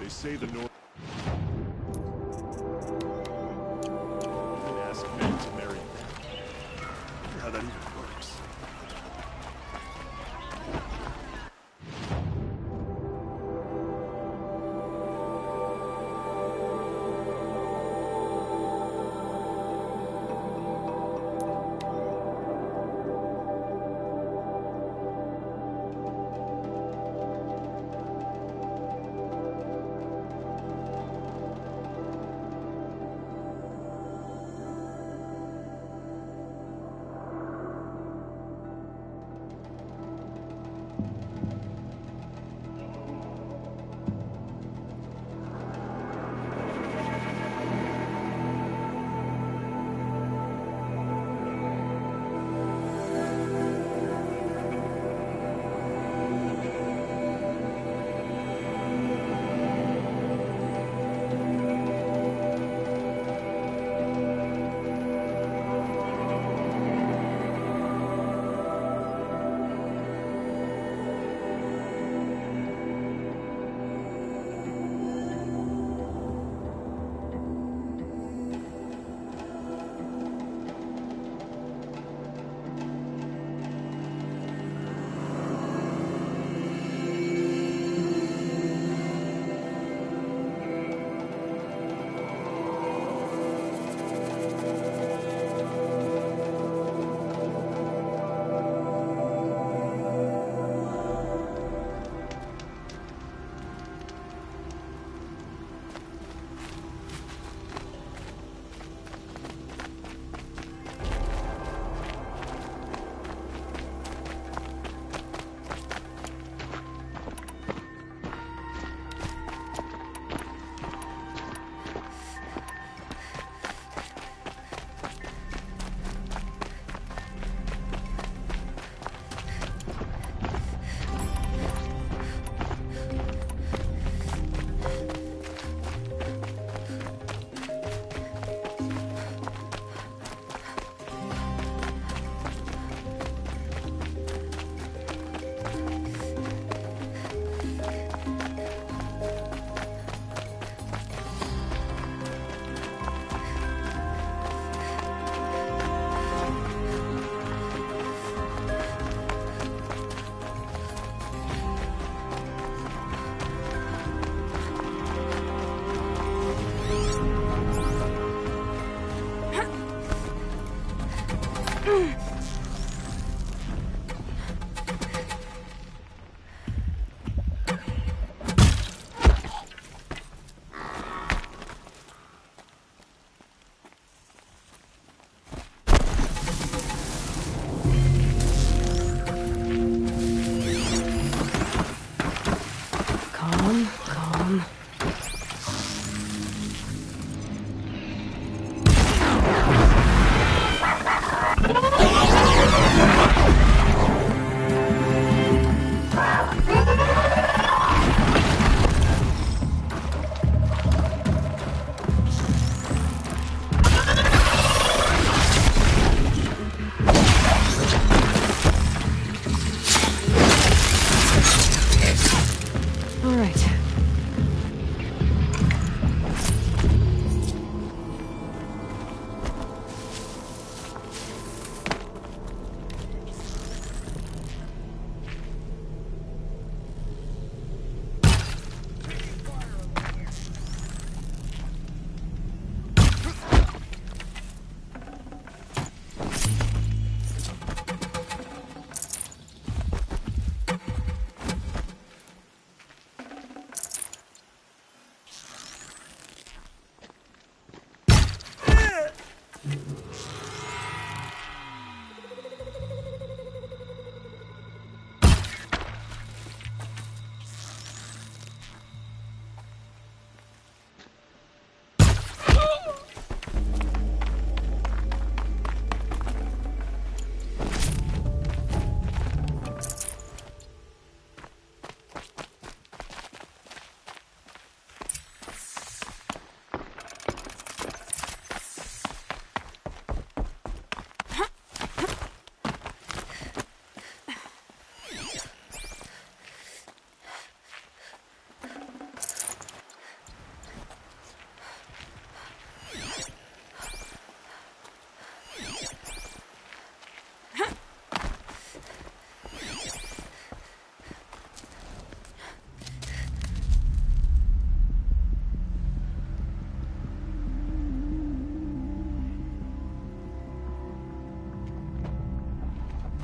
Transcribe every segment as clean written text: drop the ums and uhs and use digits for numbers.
They say the North can ask men to marry them. I wonder how that even works.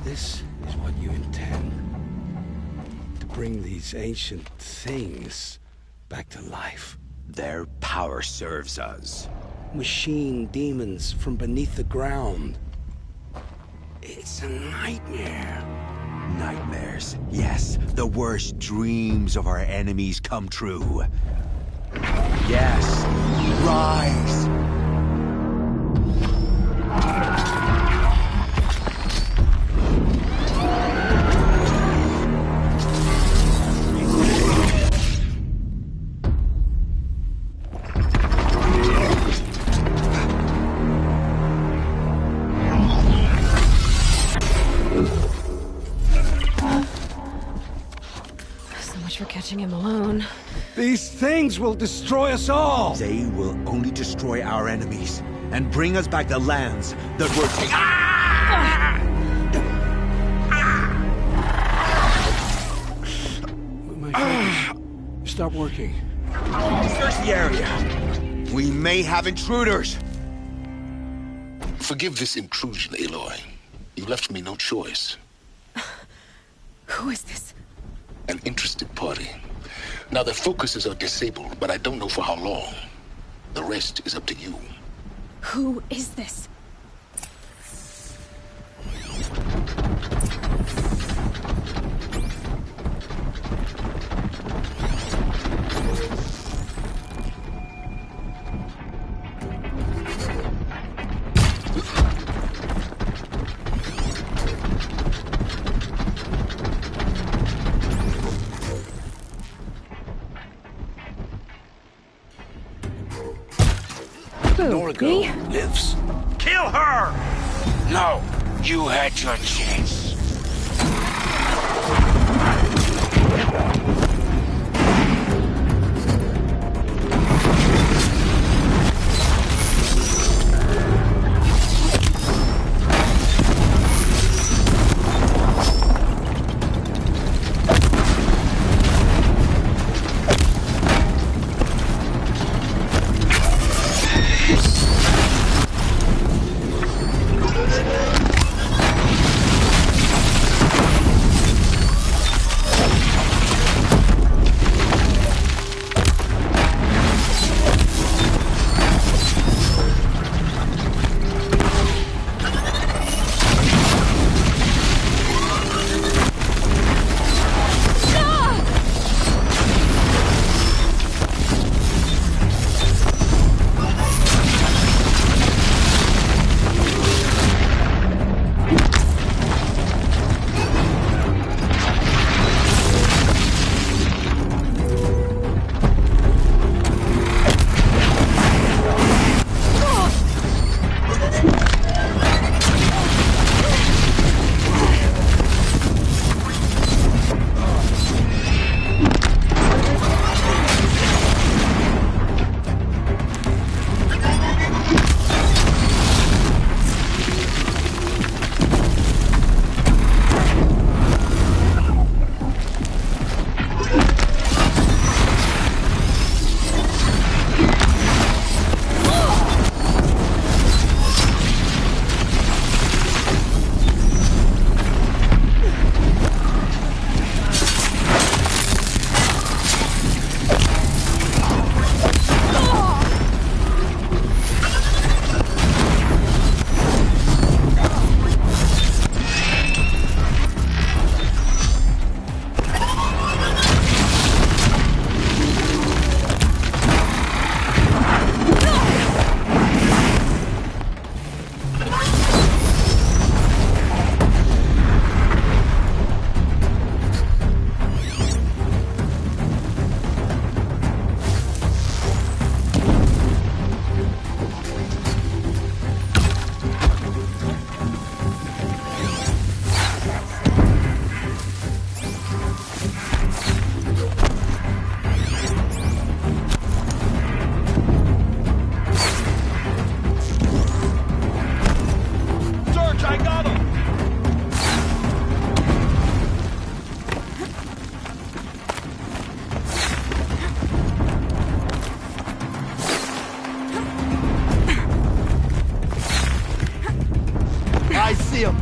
This is what you intend. To bring these ancient things back to life. Their power serves us. Machine demons from beneath the ground. It's a nightmare. Nightmares, yes. The worst dreams of our enemies come true. Yes, rise! For catching him alone. These things will destroy us all! They will only destroy our enemies and bring us back the lands that were taken. Ah! My fingers stop working. Search the area. We may have intruders. Forgive this intrusion, Aloy. You left me no choice. Who is this? An interested party. Now their focuses are disabled, but I don't know for how long. The rest is up to you. Who is this? Norgo lives. Kill her! No! You had your chance. I see him.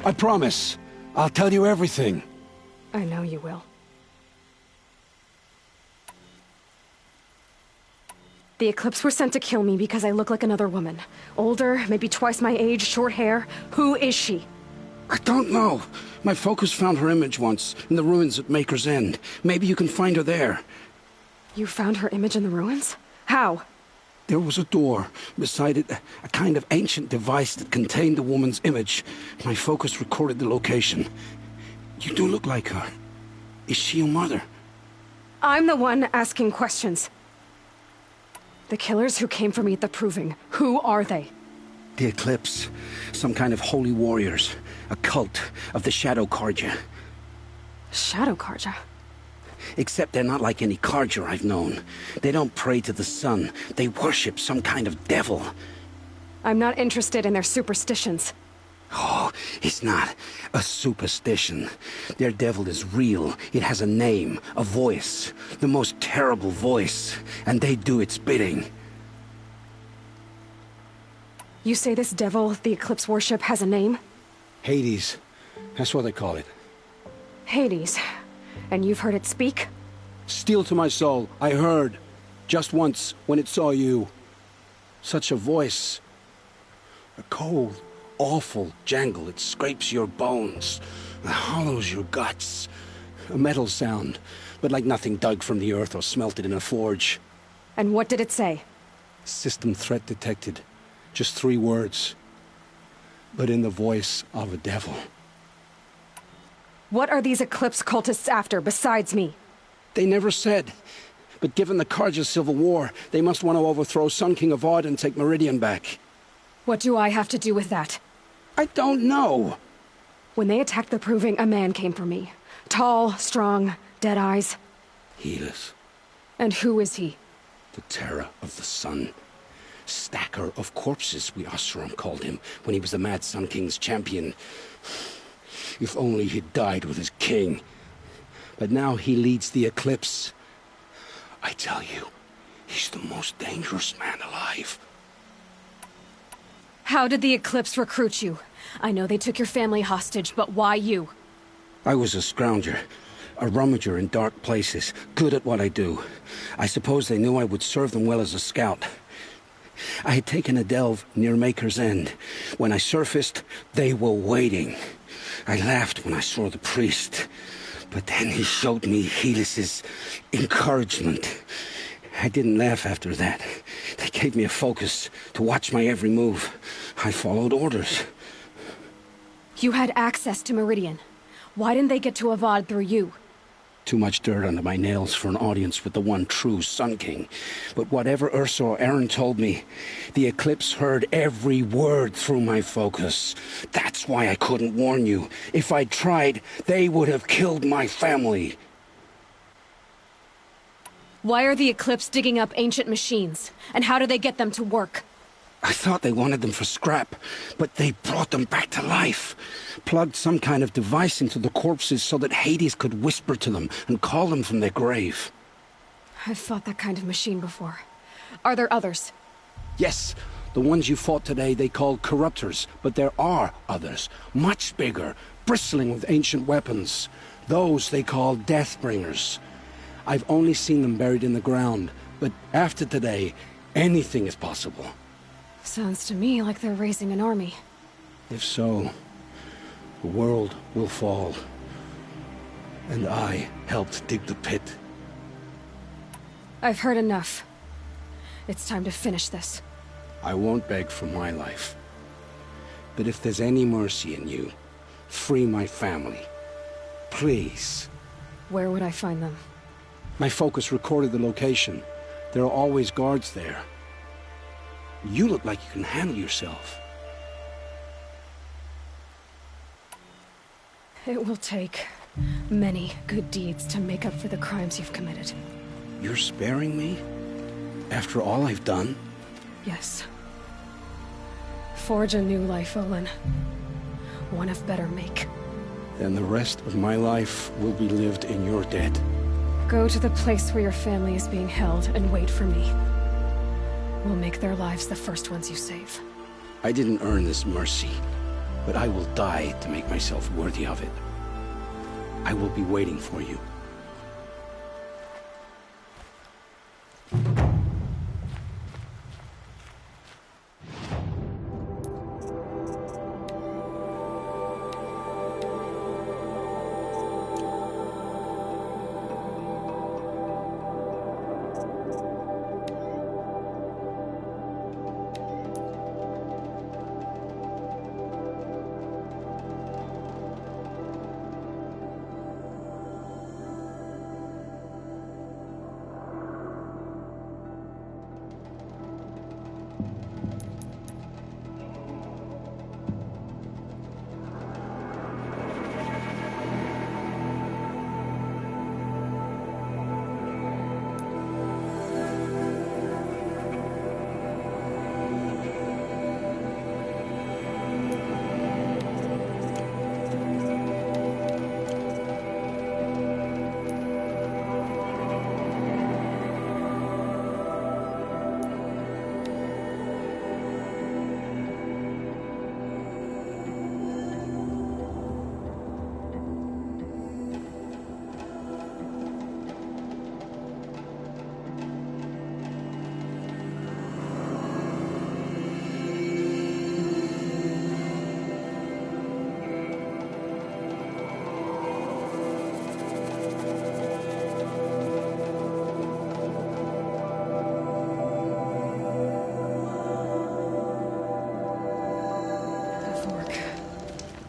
I promise. I'll tell you everything. I know you will. The Eclipse were sent to kill me because I look like another woman. Older, maybe twice my age, short hair. Who is she? I don't know. My focus found her image once, in the ruins at Maker's End. Maybe you can find her there. You found her image in the ruins? How? There was a door. Beside it, a kind of ancient device that contained the woman's image. My focus recorded the location. You do look like her. Is she your mother? I'm the one asking questions. The killers who came for me at the Proving, who are they? The Eclipse. Some kind of holy warriors. A cult of the Shadow Carja. Shadow Carja? Except they're not like any Carja I've known. They don't pray to the sun. They worship some kind of devil. I'm not interested in their superstitions. Oh, it's not a superstition. Their devil is real. It has a name, a voice. The most terrible voice. And they do its bidding. You say this devil the Eclipse worship has a name? Hades. That's what they call it. Hades. And you've heard it speak? Steel to my soul. I heard. Just once, when it saw you. Such a voice. A cold, awful jangle. It scrapes your bones. It hollows your guts. A metal sound, but like nothing dug from the earth or smelted in a forge. And what did it say? System threat detected. Just 3 words. But in the voice of a devil. What are these Eclipse cultists after, besides me? They never said. But given the Carja civil war, they must want to overthrow Sun King Avad and take Meridian back. What do I have to do with that? I don't know. When they attacked the Proving, a man came for me. Tall, strong, dead eyes. Helis. And who is he? The terror of the sun. Stacker of corpses, we Oseram called him, when he was the Mad Sun King's champion. If only he'd died with his king. But now he leads the Eclipse. I tell you, he's the most dangerous man alive. How did the Eclipse recruit you? I know they took your family hostage, but why you? I was a scrounger. A rummager in dark places, good at what I do. I suppose they knew I would serve them well as a scout. I had taken a delve near Maker's End. When I surfaced, they were waiting. I laughed when I saw the priest. But then he showed me Helis's encouragement. I didn't laugh after that. They gave me a focus to watch my every move. I followed orders. You had access to Meridian. Why didn't they get to Avad through you? Too much dirt under my nails for an audience with the one true Sun King. But whatever Ursa or Aaron told me, the Eclipse heard every word through my focus. That's why I couldn't warn you. If I'd tried, they would have killed my family. Why are the Eclipse digging up ancient machines? And how do they get them to work? I thought they wanted them for scrap, but they brought them back to life. Plugged some kind of device into the corpses so that Hades could whisper to them and call them from their grave. I've fought that kind of machine before. Are there others? Yes, the ones you fought today they called corruptors, but there are others, much bigger, bristling with ancient weapons. Those they call Deathbringers. I've only seen them buried in the ground, but after today, anything is possible. Sounds to me like they're raising an army. If so, the world will fall. And I helped dig the pit. I've heard enough. It's time to finish this. I won't beg for my life. But if there's any mercy in you, free my family. Please. Where would I find them? My focus recorded the location. There are always guards there. You look like you can handle yourself. It will take many good deeds to make up for the crimes you've committed. You're sparing me? After all I've done? Yes. Forge a new life, Olin. One of better make. Then the rest of my life will be lived in your debt. Go to the place where your family is being held and wait for me. We'll make their lives the first ones you save. I didn't earn this mercy. but I will die to make myself worthy of it. I will be waiting for you.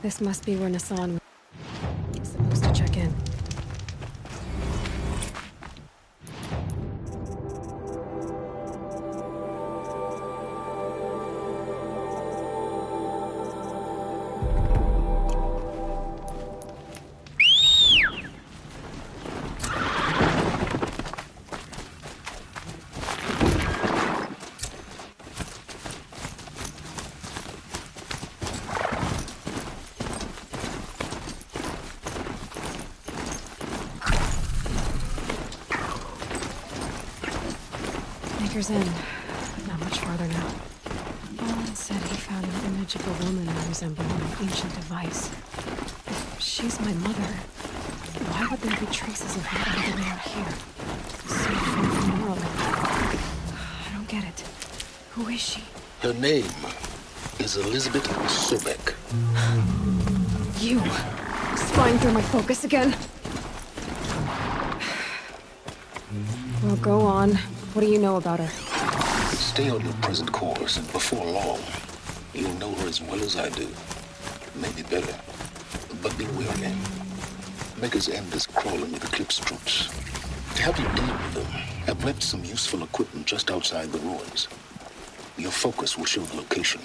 This must be where Nassan was supposed to check in. Maker's Inn. Not much farther now. Owen said he found an image of a woman resembling an ancient device. If she's my mother, why would there be traces of her all the way out here? So far from Norway. I don't get it. Who is she? Her name is Elizabeth Sobek. You! Spying through my focus again? Well, go on. What do you know about her? Stay on your present course, and before long, you'll know her as well as I do. Maybe better. But be wary. Maker's End is crawling with Eclipse troops. To help you deal with them, I've left some useful equipment just outside the ruins. Your focus will show the location.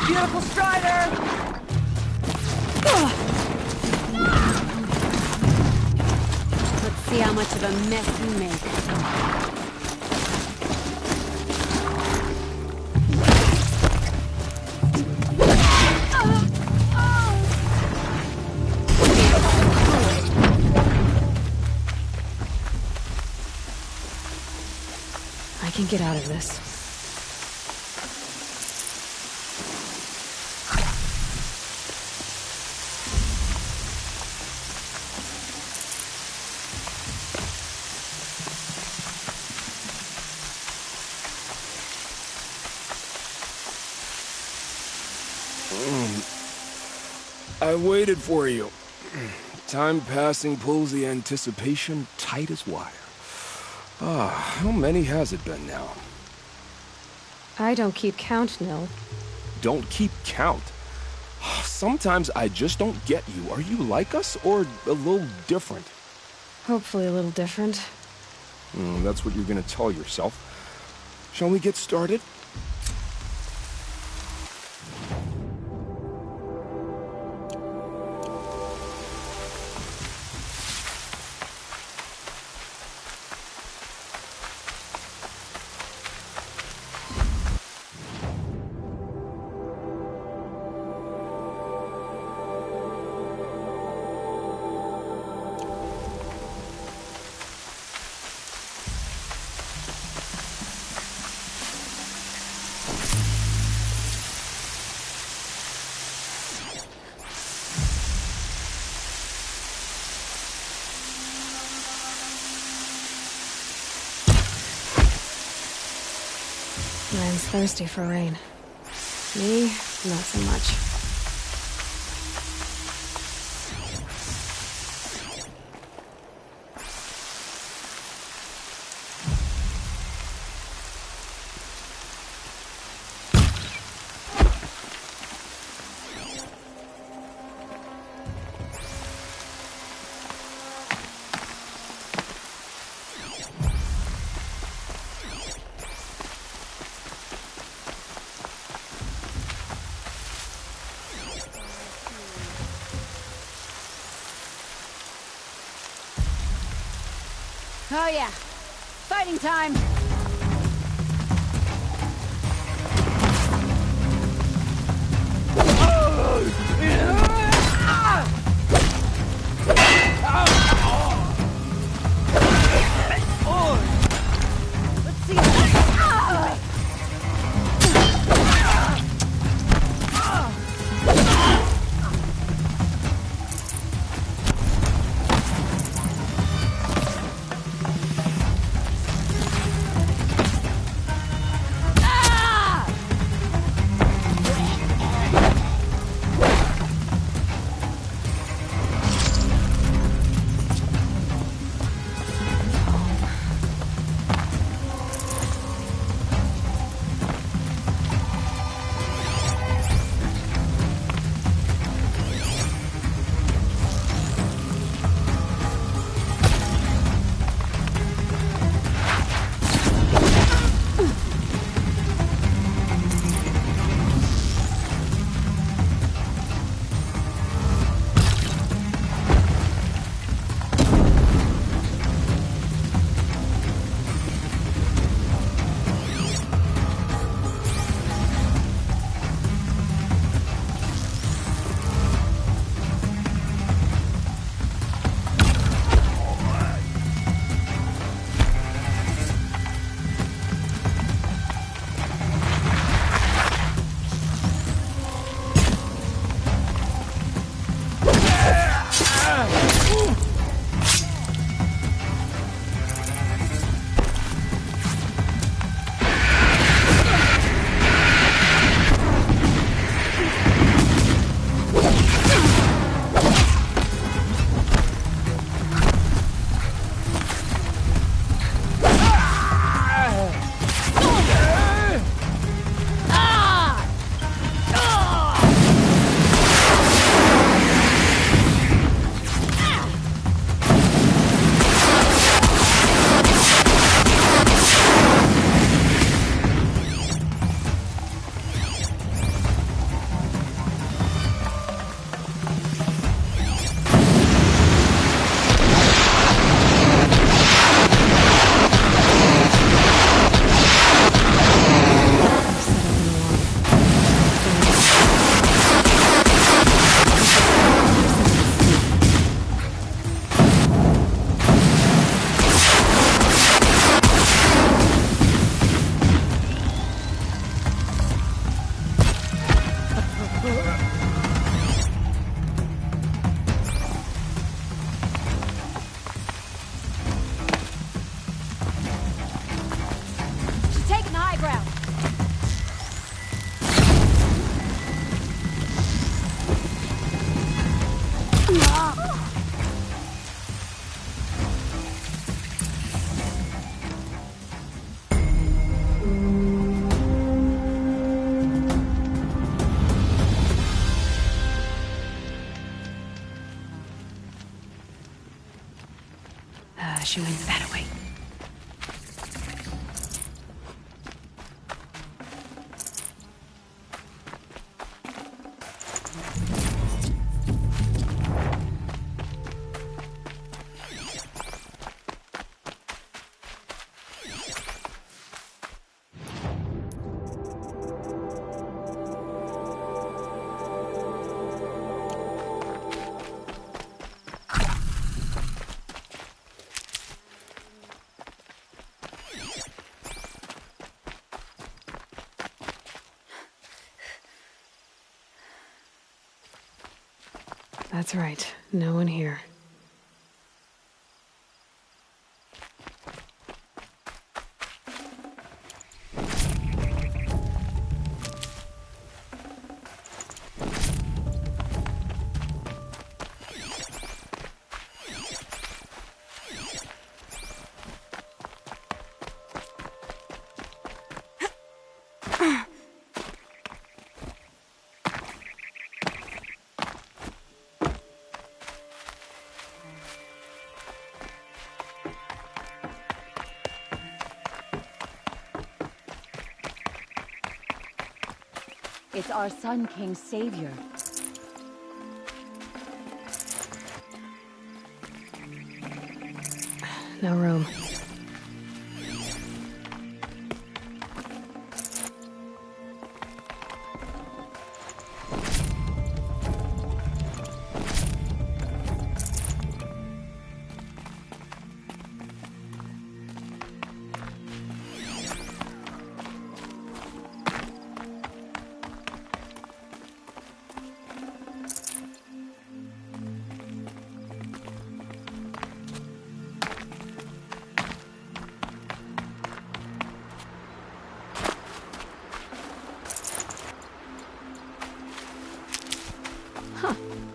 Beautiful Strider! Let's see how much of a mess you make. I can get out of this. I waited for you. Time passing pulls the anticipation tight as wire. How many has it been now? I don't keep count, Nil. Don't keep count. Sometimes I just don't get you. Are you like us, or a little different? Hopefully a little different. That's what you're gonna tell yourself. Shall we get started? Man's thirsty for rain. Me, not so much. Oh yeah. Fighting time! Let's see. She wins that away. That's right. No one here. It's our Sun King's savior. No room.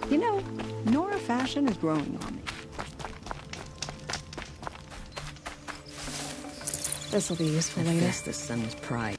You know, Nora fashion is growing on me. This'll be useful later. Yes, the sun was pride.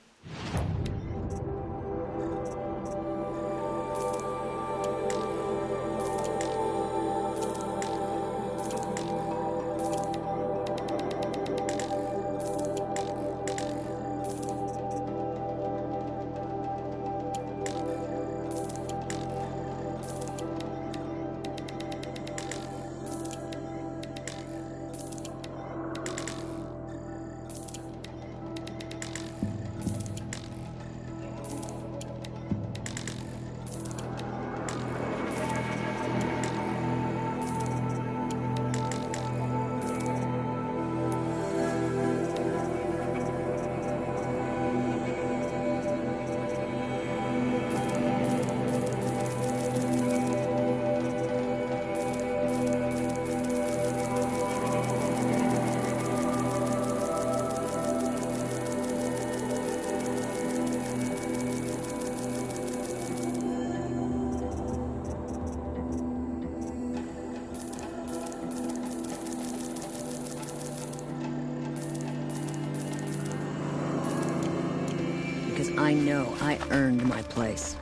Because I know I earned my place.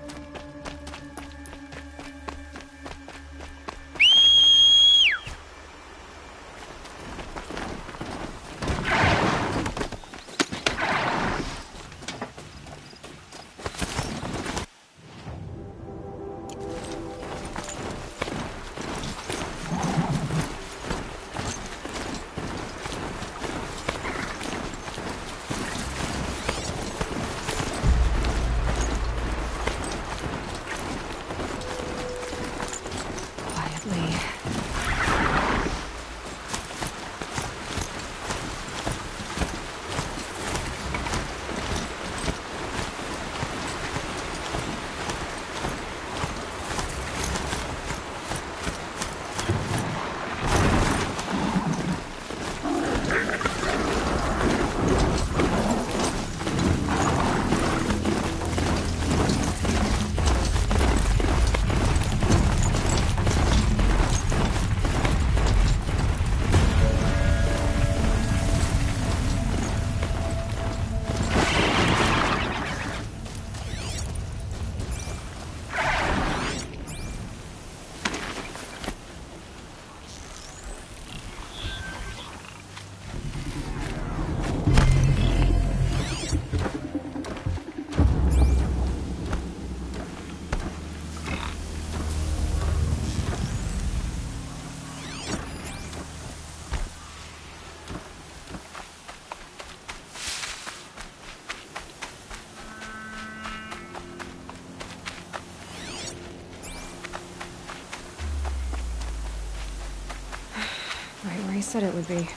Right where he said it would be.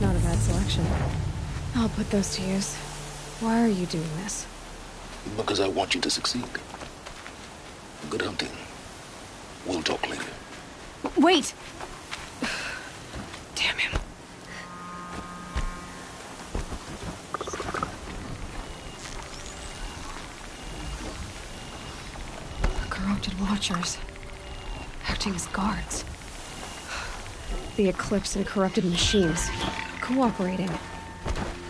Not a bad selection. I'll put those to use. Why are you doing this? Because I want you to succeed. Good hunting. We'll talk later. Wait! Damn him. The corrupted Watchers. Acting as guards. The Eclipse and corrupted machines. Cooperating.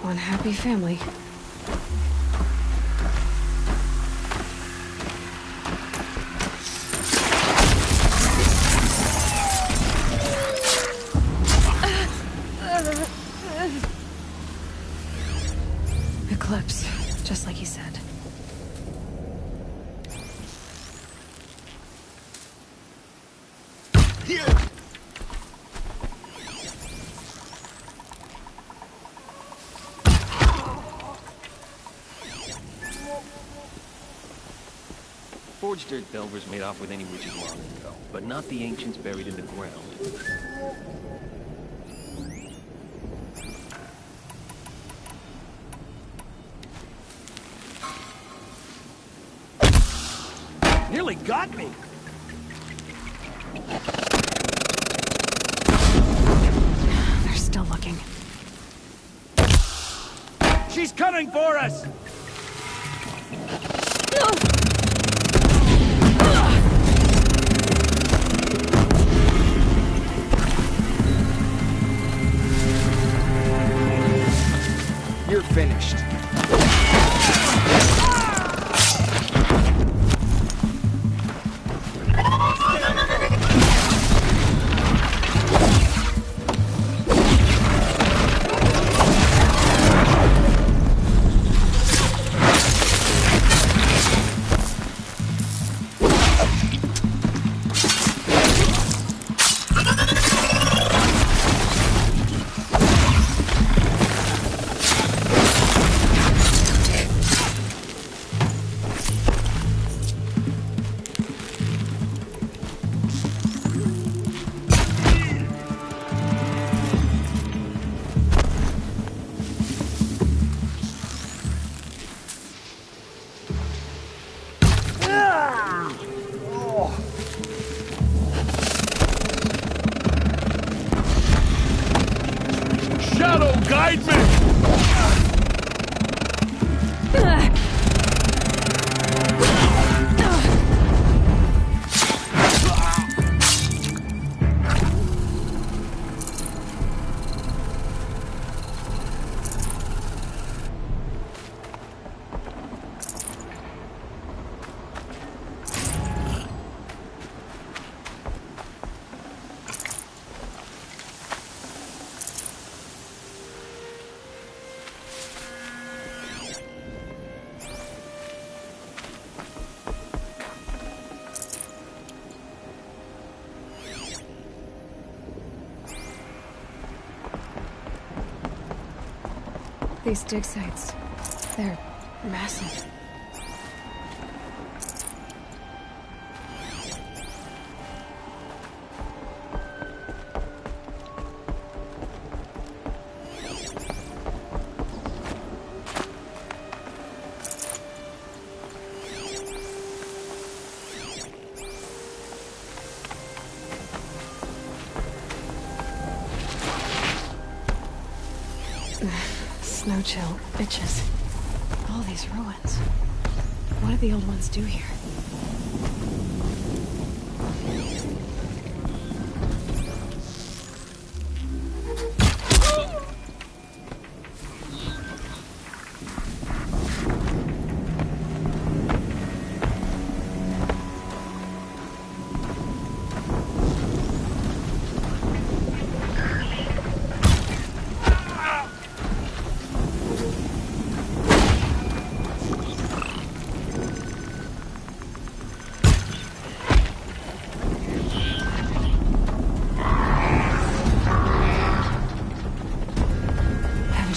One happy family. Eclipse, just like he said. forged dirt delvers made off with any witches long ago, but not the ancients buried in the ground. Nearly got me! They're still looking. She's coming for us! You're finished. Guide me! These dig sites, they're massive. Snow chill, bitches. All these ruins. What did the old ones do here?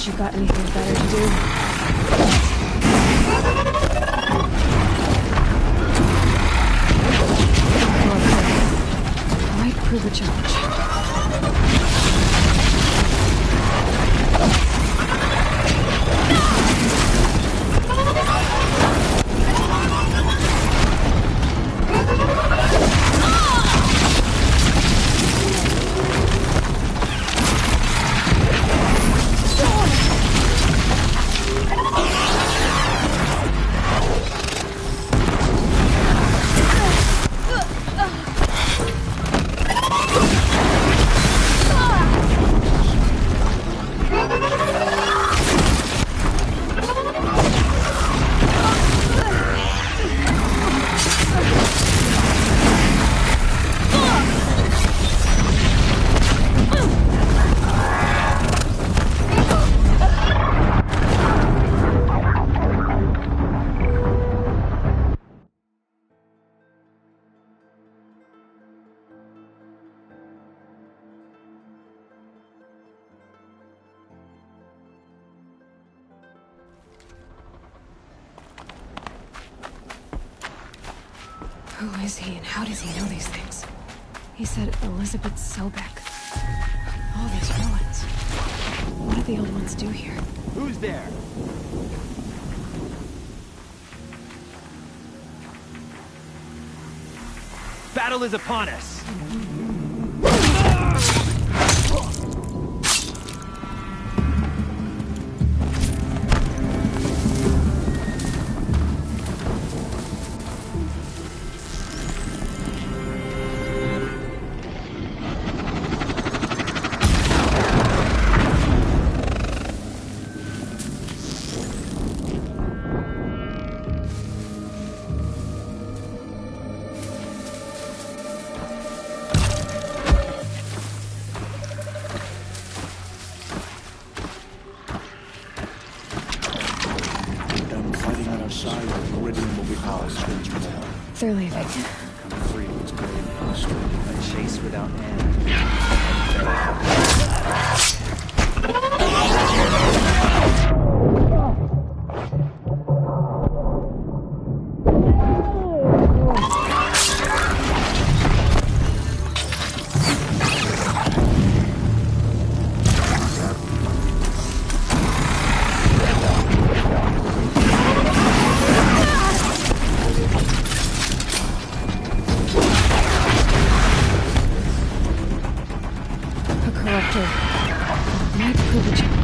You got anything better to do? Okay. Might prove a challenge. Who is he and how does he know these things? He said Elizabeth Sobek. All these ruins. What did the old ones do here? Who's there? Battle is upon us! They're leaving. Come free was great. A chase without end. Might prove a challenge.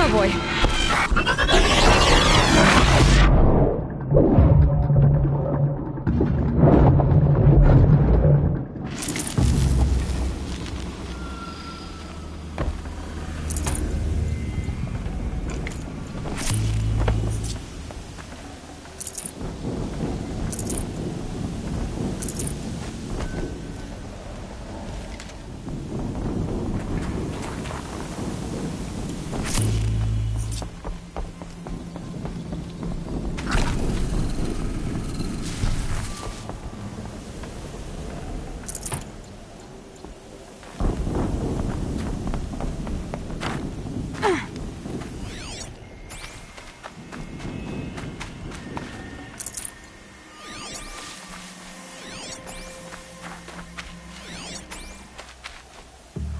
Oh boy.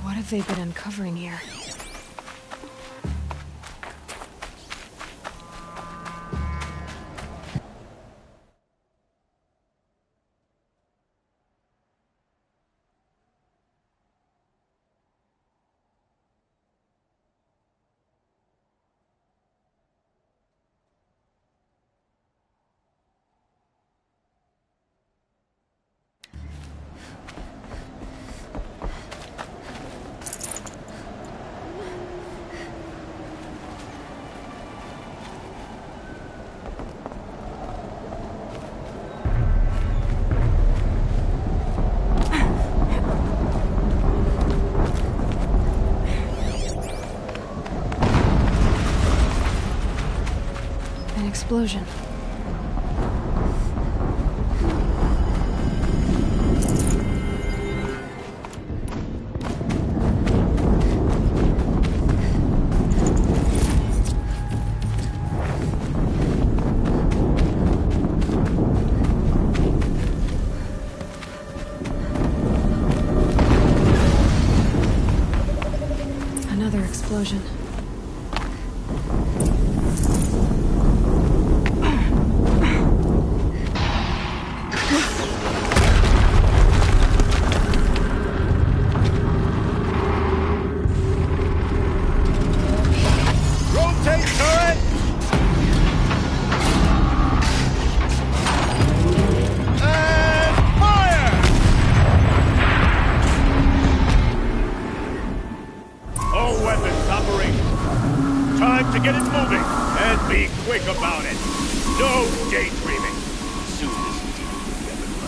What have they been uncovering here? explosion. Another explosion. Rotate turret! And fire! All weapons operational. Time to get it moving, and be quick about it. No daydreaming. Soon this team will get the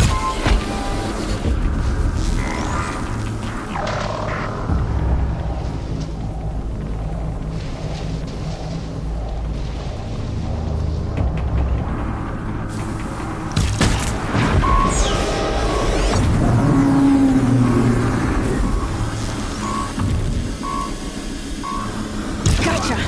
Gotcha!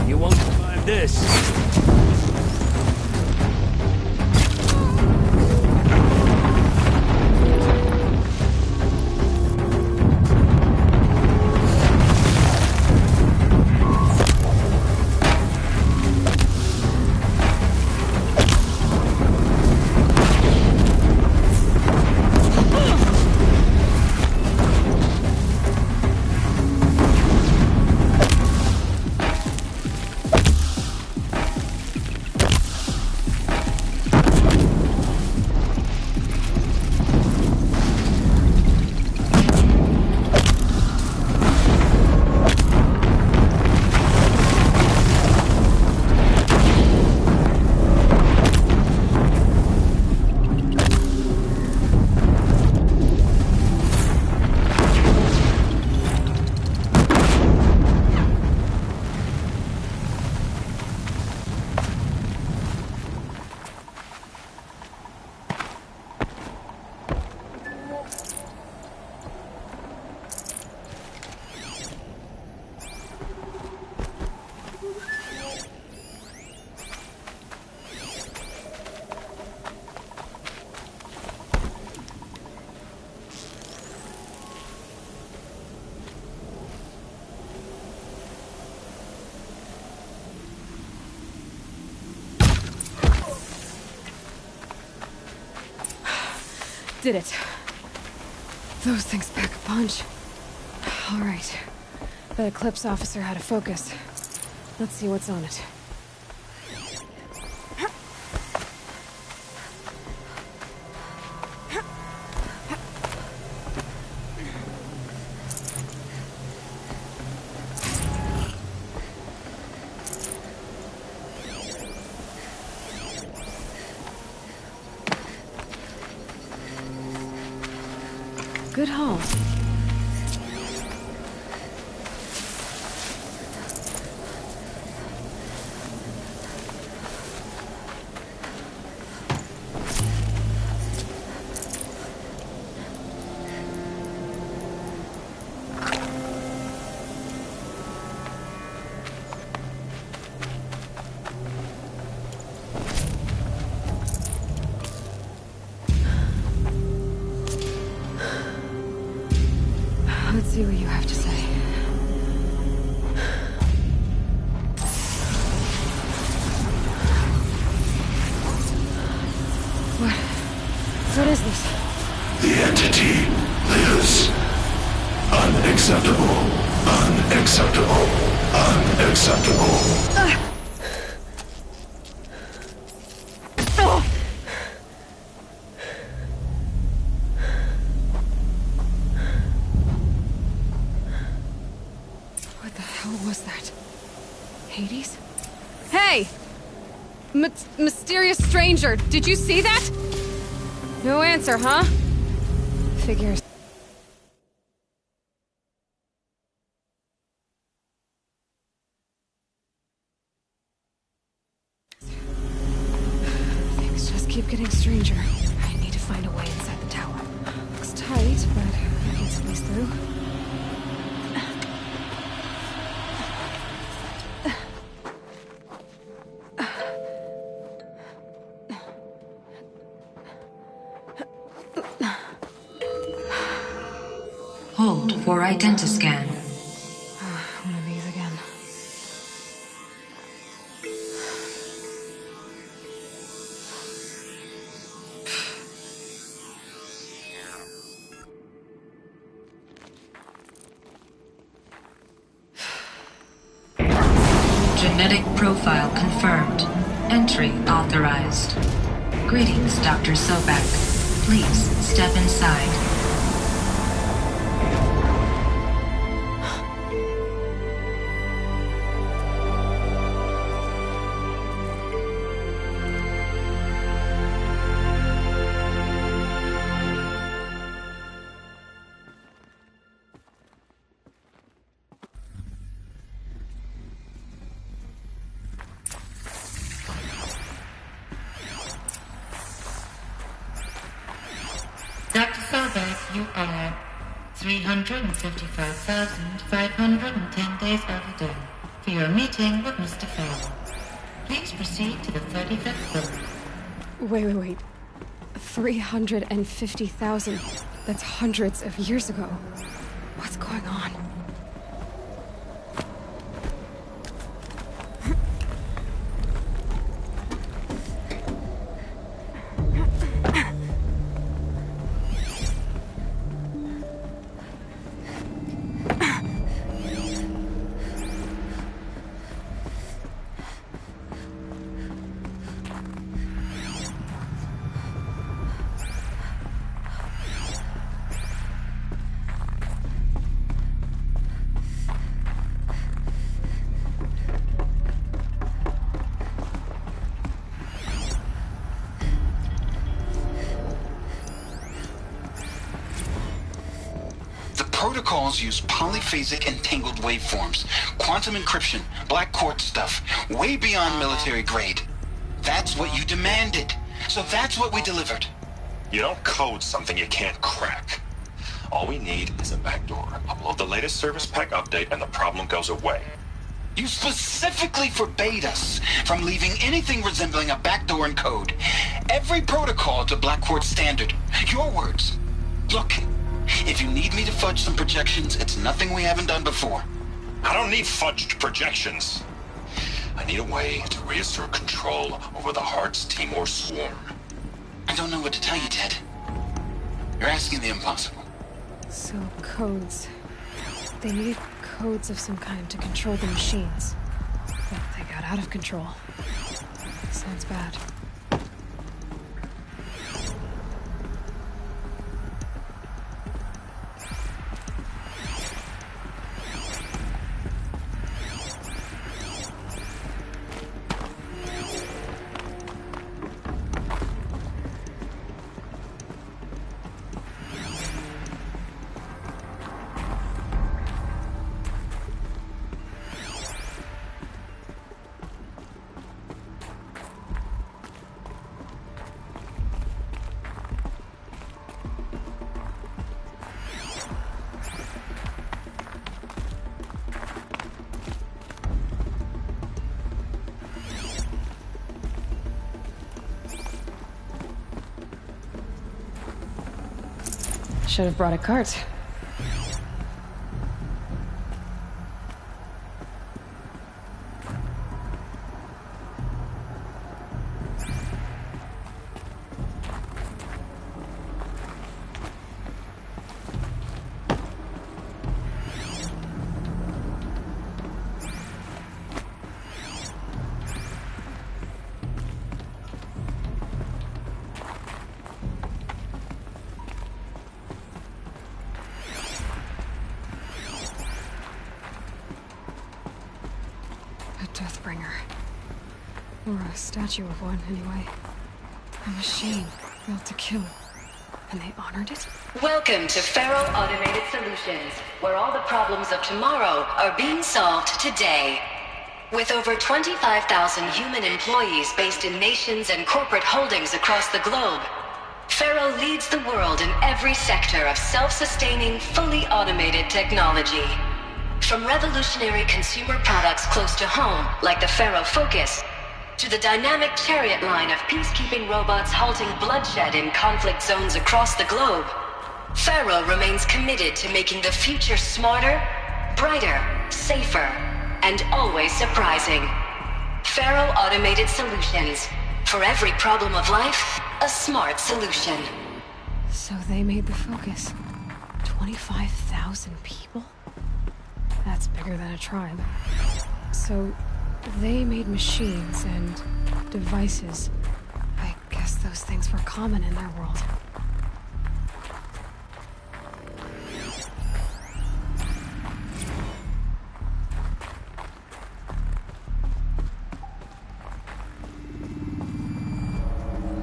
You won't survive this. Did it. Those things pack a punch. All right. That Eclipse officer had a focus. Let's see what's on it. Good haul. see what you have to say. What is this? The entity lives. Unacceptable. Unacceptable. Unacceptable. What the hell was that? Hades? Hey! Mysterious stranger, did you see that? No answer, huh? Figures. Things just keep getting stranger. I need to find a way inside the tower. Looks tight, but I can squeeze through. Hold for identiscan. One of these again. Genetic profile confirmed. Entry authorized. Greetings, Dr. Sobek. Please step inside. Dr. Sobek, you are 355,510 days overdue for your meeting with Mr. Fowler. Please proceed to the 35th floor. Wait. 350,000. That's hundreds of years ago. What's going on? Protocols use polyphasic entangled waveforms, quantum encryption, black quartz stuff, way beyond military grade. That's what you demanded, so that's what we delivered. You don't code something you can't crack. All we need is a backdoor. Upload the latest service pack update and the problem goes away. You specifically forbade us from leaving anything resembling a backdoor in code. Every protocol to black quartz standard. Your words. Look. If you need me to fudge some projections, it's nothing we haven't done before. I don't need fudged projections. I need a way to reassert control over the Heart's Timor swarm. I don't know what to tell you, Ted. You're asking the impossible. So, codes. They needed codes of some kind to control the machines. But they got out of control. Sounds bad. Should have brought a cart. Or a statue of one, anyway. A machine built to kill. And they honored it? Welcome to Faro Automated Solutions, where all the problems of tomorrow are being solved today. With over 25,000 human employees based in nations and corporate holdings across the globe, Faro leads the world in every sector of self-sustaining, fully automated technology. From revolutionary consumer products close to home, like the Faro Focus, to the dynamic chariot line of peacekeeping robots halting bloodshed in conflict zones across the globe, Faro remains committed to making the future smarter, brighter, safer, and always surprising. Faro Automated Solutions. For every problem of life, a smart solution. So they made the Focus. 25,000 people? That's bigger than a tribe. So they made machines and devices. I guess those things were common in their world.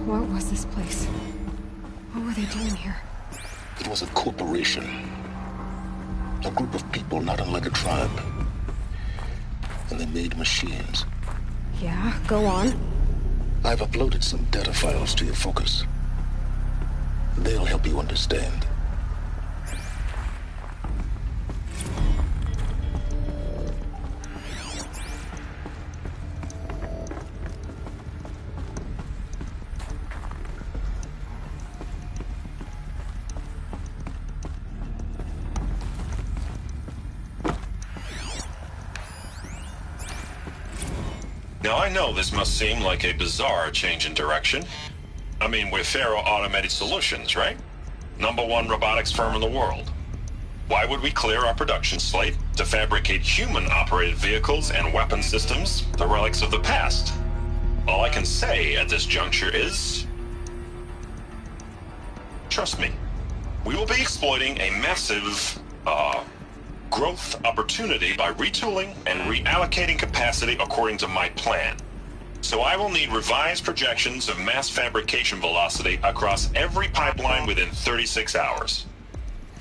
What was this place? What were they doing here? It was a corporation. A group of people not unlike a tribe. And they made machines. Yeah, go on. I've uploaded some data files to your Focus. They'll help you understand. Now, I know this must seem like a bizarre change in direction. I mean, we're Faro Automated Solutions, right? #1 robotics firm in the world. Why would we clear our production slate to fabricate human-operated vehicles and weapon systems, the relics of the past? All I can say at this juncture is... trust me, we will be exploiting a massive, growth opportunity by retooling and reallocating capacity according to my plan. So I will need revised projections of mass fabrication velocity across every pipeline within 36 hours.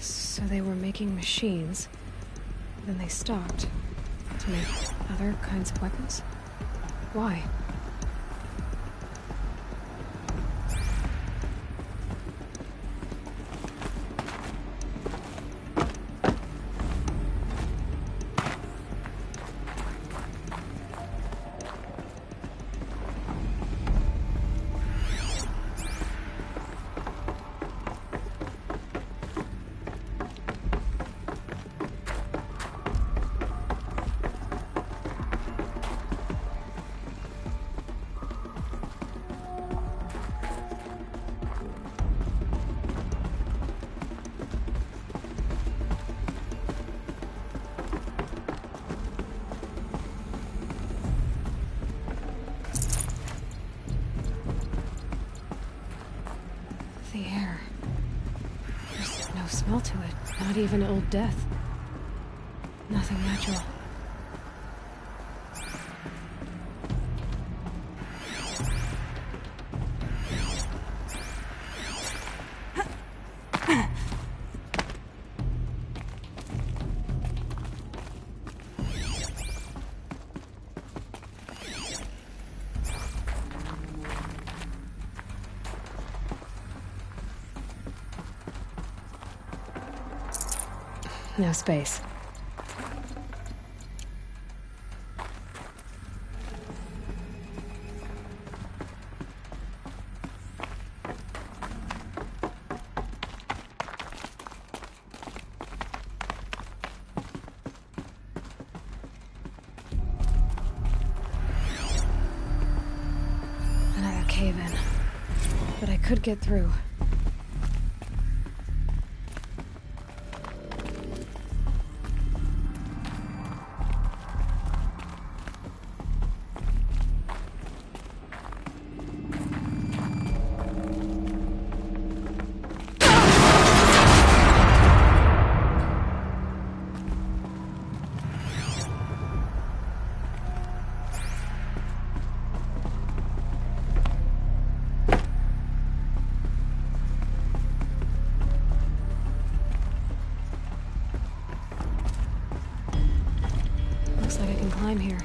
So they were making machines, then they stopped to make other kinds of weapons? Why? The air. There's no smell to it. Not even old death. Nothing natural. No space. Another cave-in. But I could get through. climb here.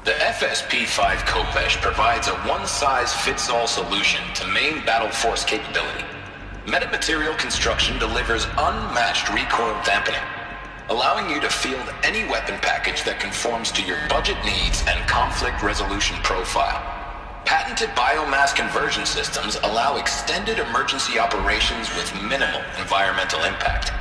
The FSP-5 Khopesh provides a one-size-fits-all solution to main battle force capability. Metamaterial construction delivers unmatched recoil dampening, allowing you to field any weapon package that conforms to your budget needs and conflict resolution profile. Patented biomass conversion systems allow extended emergency operations with minimal environmental impact.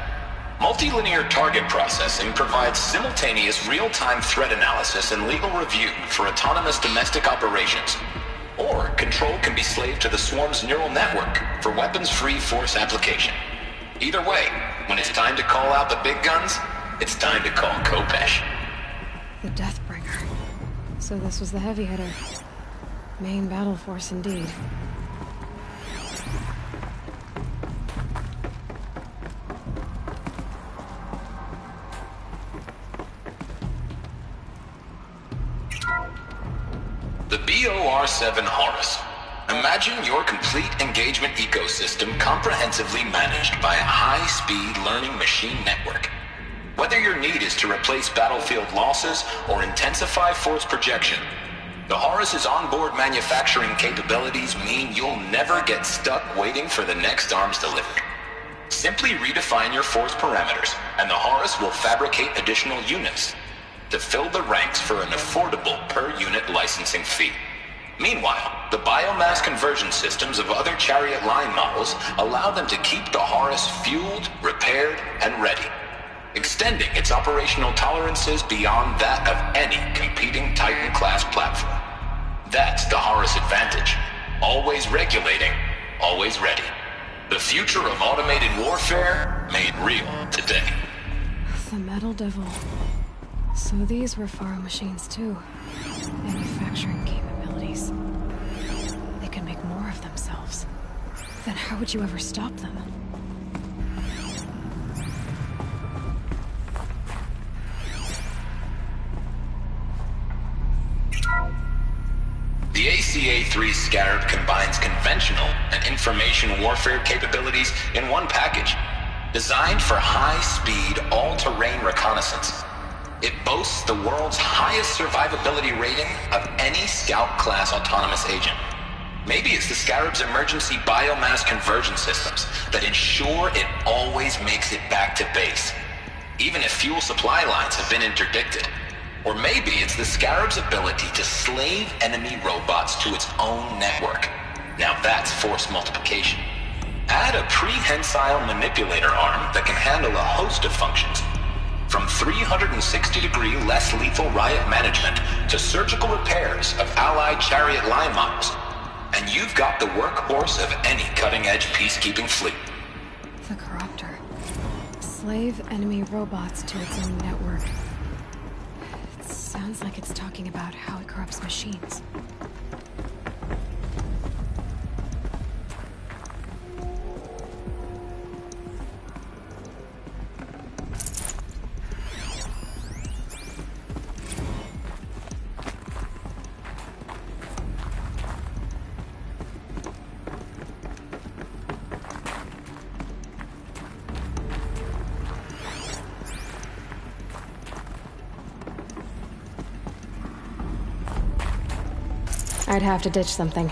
Multilinear target processing provides simultaneous real-time threat analysis and legal review for autonomous domestic operations. Or control can be slaved to the swarm's neural network for weapons-free force application. Either way, when it's time to call out the big guns, it's time to call Khopesh. The Deathbringer. So this was the heavy hitter. Main battle force indeed. The BOR-7 Horus. Imagine your complete engagement ecosystem comprehensively managed by a high-speed learning machine network. Whether your need is to replace battlefield losses or intensify force projection, the Horus's onboard manufacturing capabilities mean you'll never get stuck waiting for the next arms delivery. Simply redefine your force parameters, and the Horus will fabricate additional units to fill the ranks for an affordable per-unit licensing fee. Meanwhile, the biomass conversion systems of other Chariot line models allow them to keep the Horus fueled, repaired, and ready, extending its operational tolerances beyond that of any competing Titan-class platform. That's the Horus advantage. Always regulating, always ready. The future of automated warfare made real today. The Metal Devil. So these were Faro machines too. Manufacturing capabilities. They can make more of themselves. Then how would you ever stop them? The ACA-3 Scarab combines conventional and information warfare capabilities in one package, designed for high-speed, all-terrain reconnaissance. It boasts the world's highest survivability rating of any Scout-class autonomous agent. Maybe it's the Scarab's emergency biomass conversion systems that ensure it always makes it back to base, even if fuel supply lines have been interdicted. Or maybe it's the Scarab's ability to slave enemy robots to its own network. Now that's force multiplication. Add a prehensile manipulator arm that can handle a host of functions, from 360-degree less lethal riot management to surgical repairs of allied Chariot line models. And you've got the workhorse of any cutting-edge peacekeeping fleet. The Corruptor. Slave enemy robots to its own network. It sounds like it's talking about how it corrupts machines. I'd have to ditch something.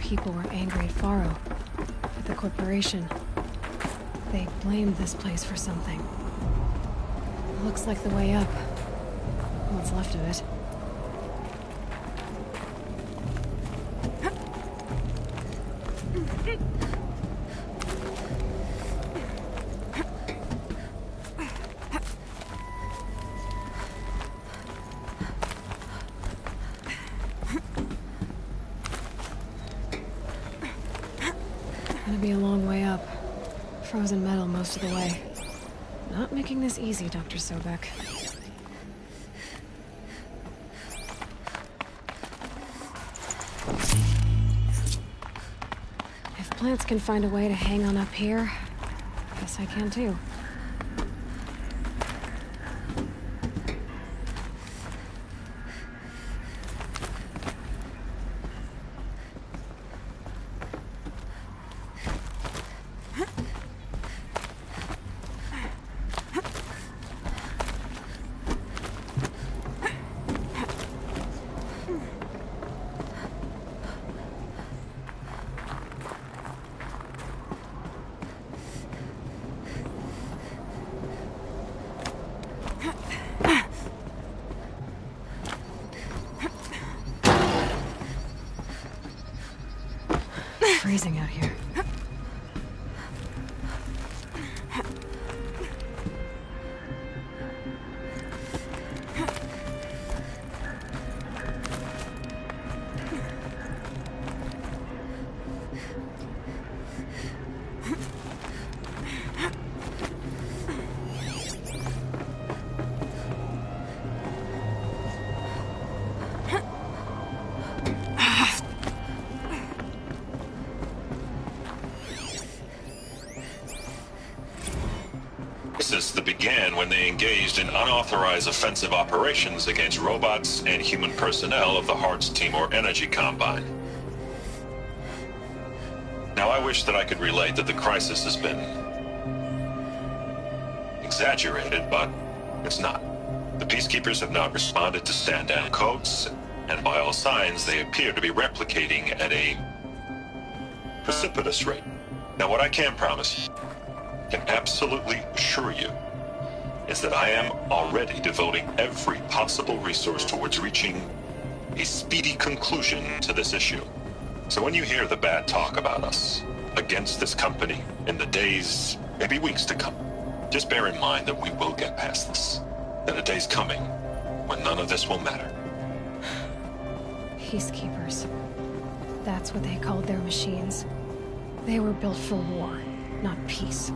people were angry at Faro, at the corporation. They blamed this place for something. Looks like the way up. What's left of it. Gonna be a long way up. Frozen metal most of the way. Not making this easy, Dr. Sobek. If plants can find a way to hang on up here, guess I can too. Freezing out here. That began when they engaged in unauthorized offensive operations against robots and human personnel of the Hearts Timor Energy Combine. Now, I wish that I could relate that the crisis has been exaggerated, but it's not. The Peacekeepers have not responded to stand-down codes, and by all signs, they appear to be replicating at a precipitous rate. Now, what I can promise, can absolutely assure you, is that I am already devoting every possible resource towards reaching a speedy conclusion to this issue. So when you hear the bad talk about us against this company in the days, maybe weeks to come, just bear in mind that we will get past this. That a day's coming when none of this will matter. Peacekeepers. That's what they called their machines. They were built for war, not peace.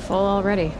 full already.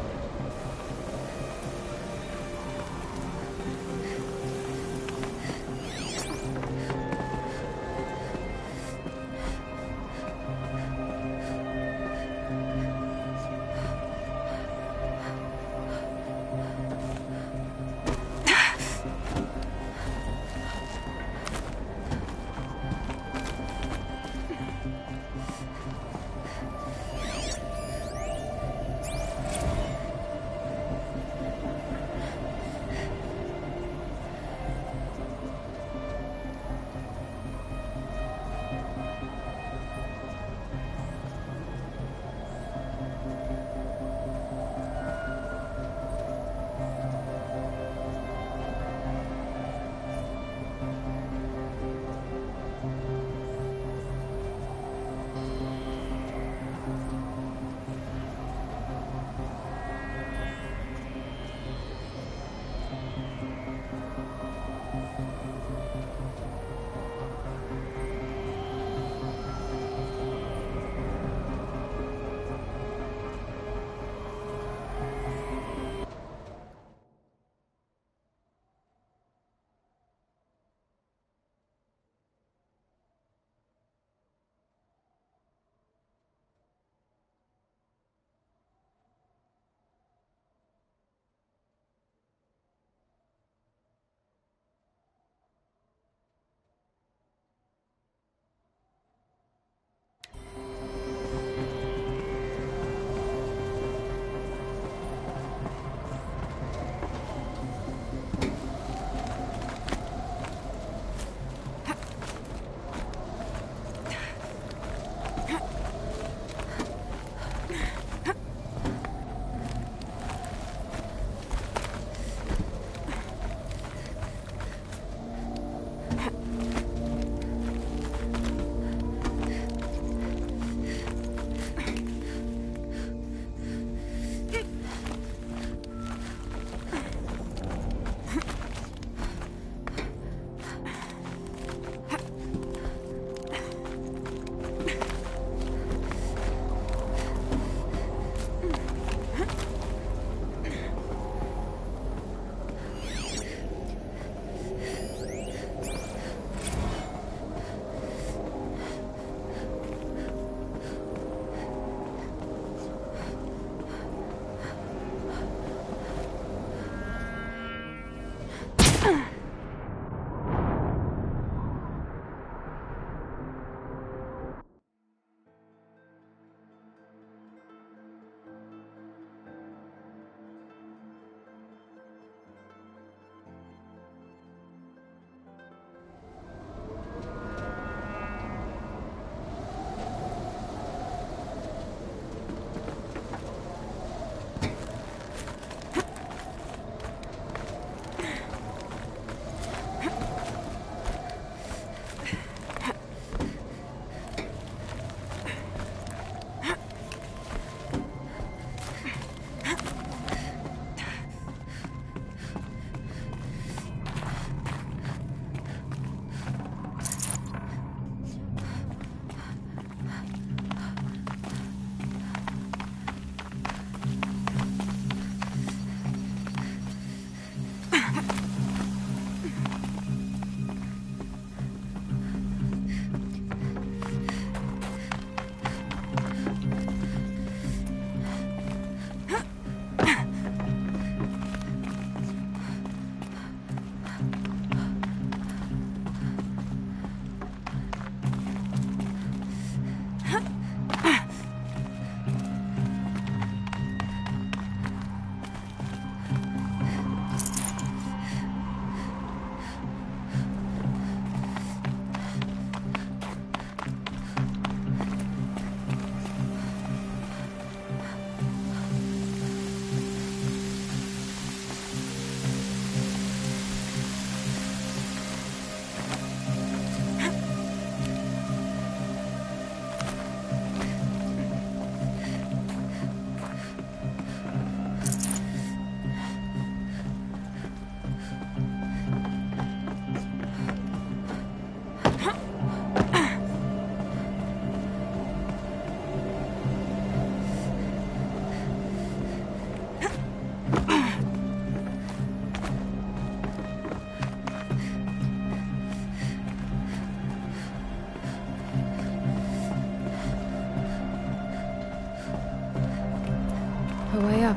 the way up.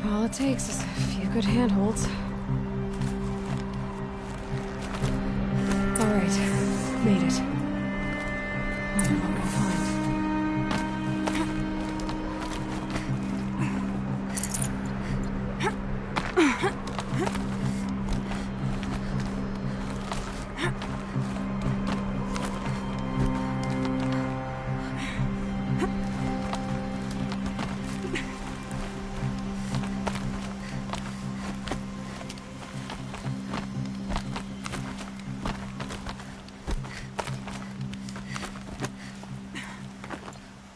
All it takes is a few good handholds. All right, made it. Wonder what we'll find.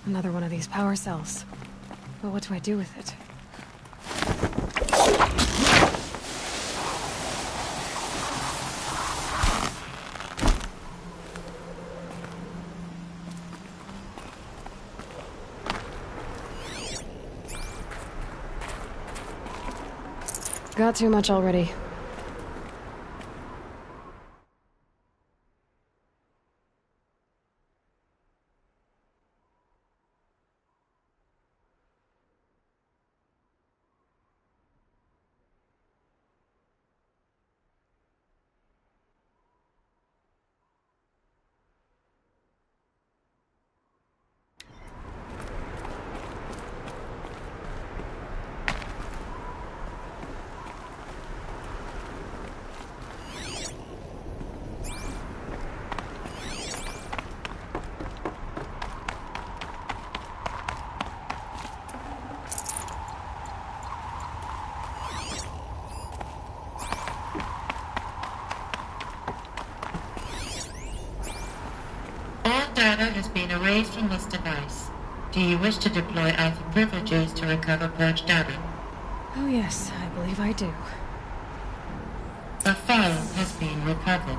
Another one of these power cells. But what do I do with it? Got too much already. Data has been erased from this device. Do you wish to deploy either privileges to recover purged data? Oh yes, I believe I do. The file has been recovered.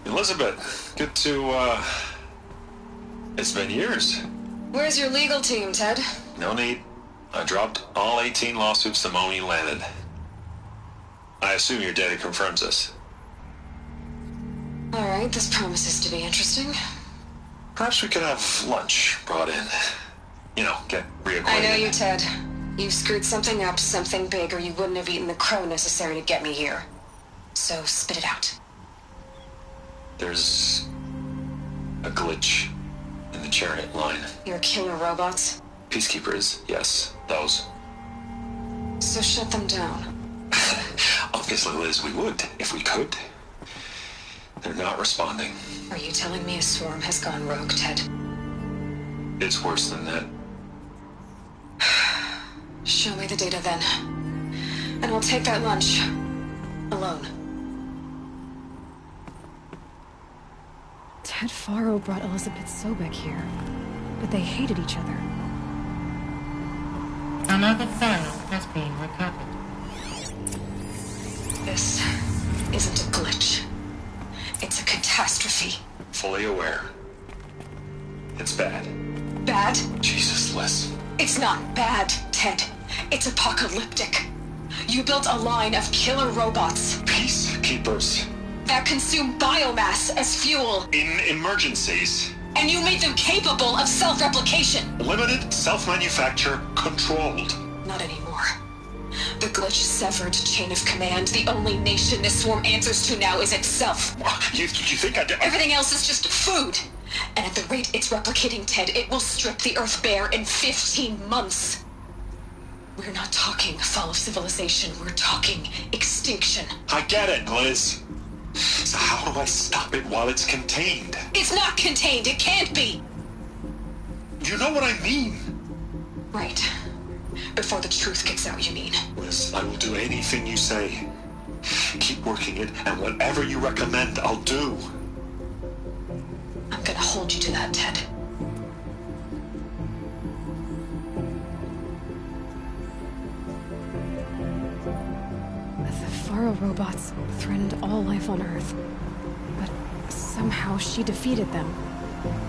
Elizabeth, good to, it's been years. Where's your legal team, Ted? No need. I dropped all 18 lawsuits the moment you landed. I assume your data confirms this. Alright, this promises to be interesting. Perhaps we could have lunch brought in. You know, get reacquainted. I know you, Ted. You screwed something up, something big, or you wouldn't have eaten the crow necessary to get me here. So spit it out. There's a glitch in the chariot line. Your killer robots? Peacekeepers, yes, those. So shut them down. Obviously, Liz, we would, if we could. They're not responding. Are you telling me a swarm has gone rogue, Ted? It's worse than that. Show me the data then. And I'll take that lunch. Alone. Ted Faro brought Elizabeth Sobek here, but they hated each other. Another file has been recovered. This isn't a glitch. It's a catastrophe. Fully aware. It's bad. Bad? Jesus, Liz. It's not bad, Ted. It's apocalyptic. You built a line of killer robots. Peacekeepers. That consume biomass as fuel. In emergencies. And you made them capable of self-replication. Limited, self-manufacture, controlled. Not anymore. The glitch severed chain of command. The only nation this swarm answers to now is itself. You think I did? Everything else is just food. And at the rate it's replicating, Ted, it will strip the Earth bare in 15 months. We're not talking fall of civilization. We're talking extinction. I get it, Liz. So how do I stop it while it's contained? It's not contained. It can't be. You know what I mean. Right. Before the truth gets out, you mean? Liz, I will do anything you say. Keep working it, and whatever you recommend, I'll do. I'm gonna hold you to that, Ted. The Faro robots threatened all life on Earth. But somehow she defeated them.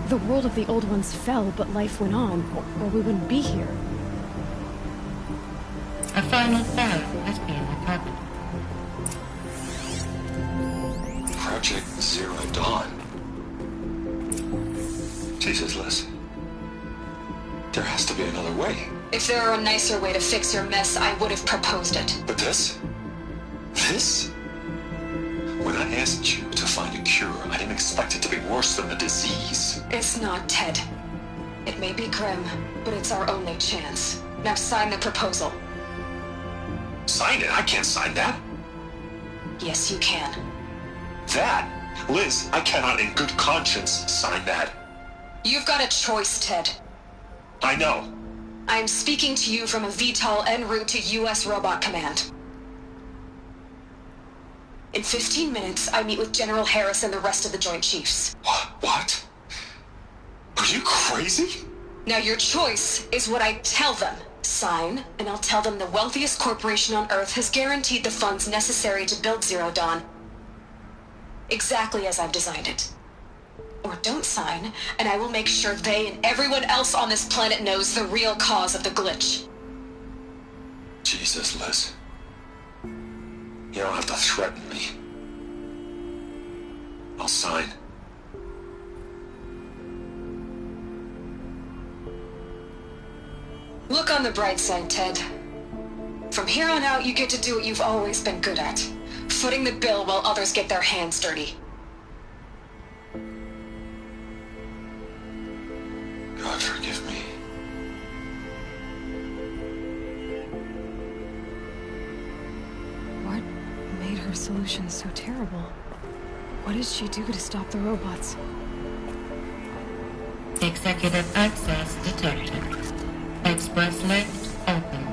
The world of the Old Ones fell, but life went on, or we wouldn't be here. A final file has been recovered. Project Zero Dawn. Jesus, Liz. There has to be another way. If there were a nicer way to fix your mess, I would have proposed it. But this? This? When I asked you to find a cure, I didn't expect it to be worse than the disease. It's not, Ted. It may be grim, but it's our only chance. Now sign the proposal. Sign it? I can't sign that. Yes, you can. That? Liz, I cannot in good conscience sign that. You've got a choice, Ted. I know. I am speaking to you from a VTOL en route to U.S. Robot Command. In 15 minutes, I meet with General Harris and the rest of the Joint Chiefs. What? Are you crazy? Now your choice is what I tell them. Sign, and I'll tell them the wealthiest corporation on Earth has guaranteed the funds necessary to build Zero Dawn. Exactly as I've designed it. Or don't sign, and I will make sure they and everyone else on this planet knows the real cause of the glitch. Jesus, Liz. You don't have to threaten me. I'll sign. Look on the bright side, Ted. From here on out, you get to do what you've always been good at. Footing the bill while others get their hands dirty. God forgive me. What made her solution so terrible? What did she do to stop the robots? Executive access detected. Express lift opened.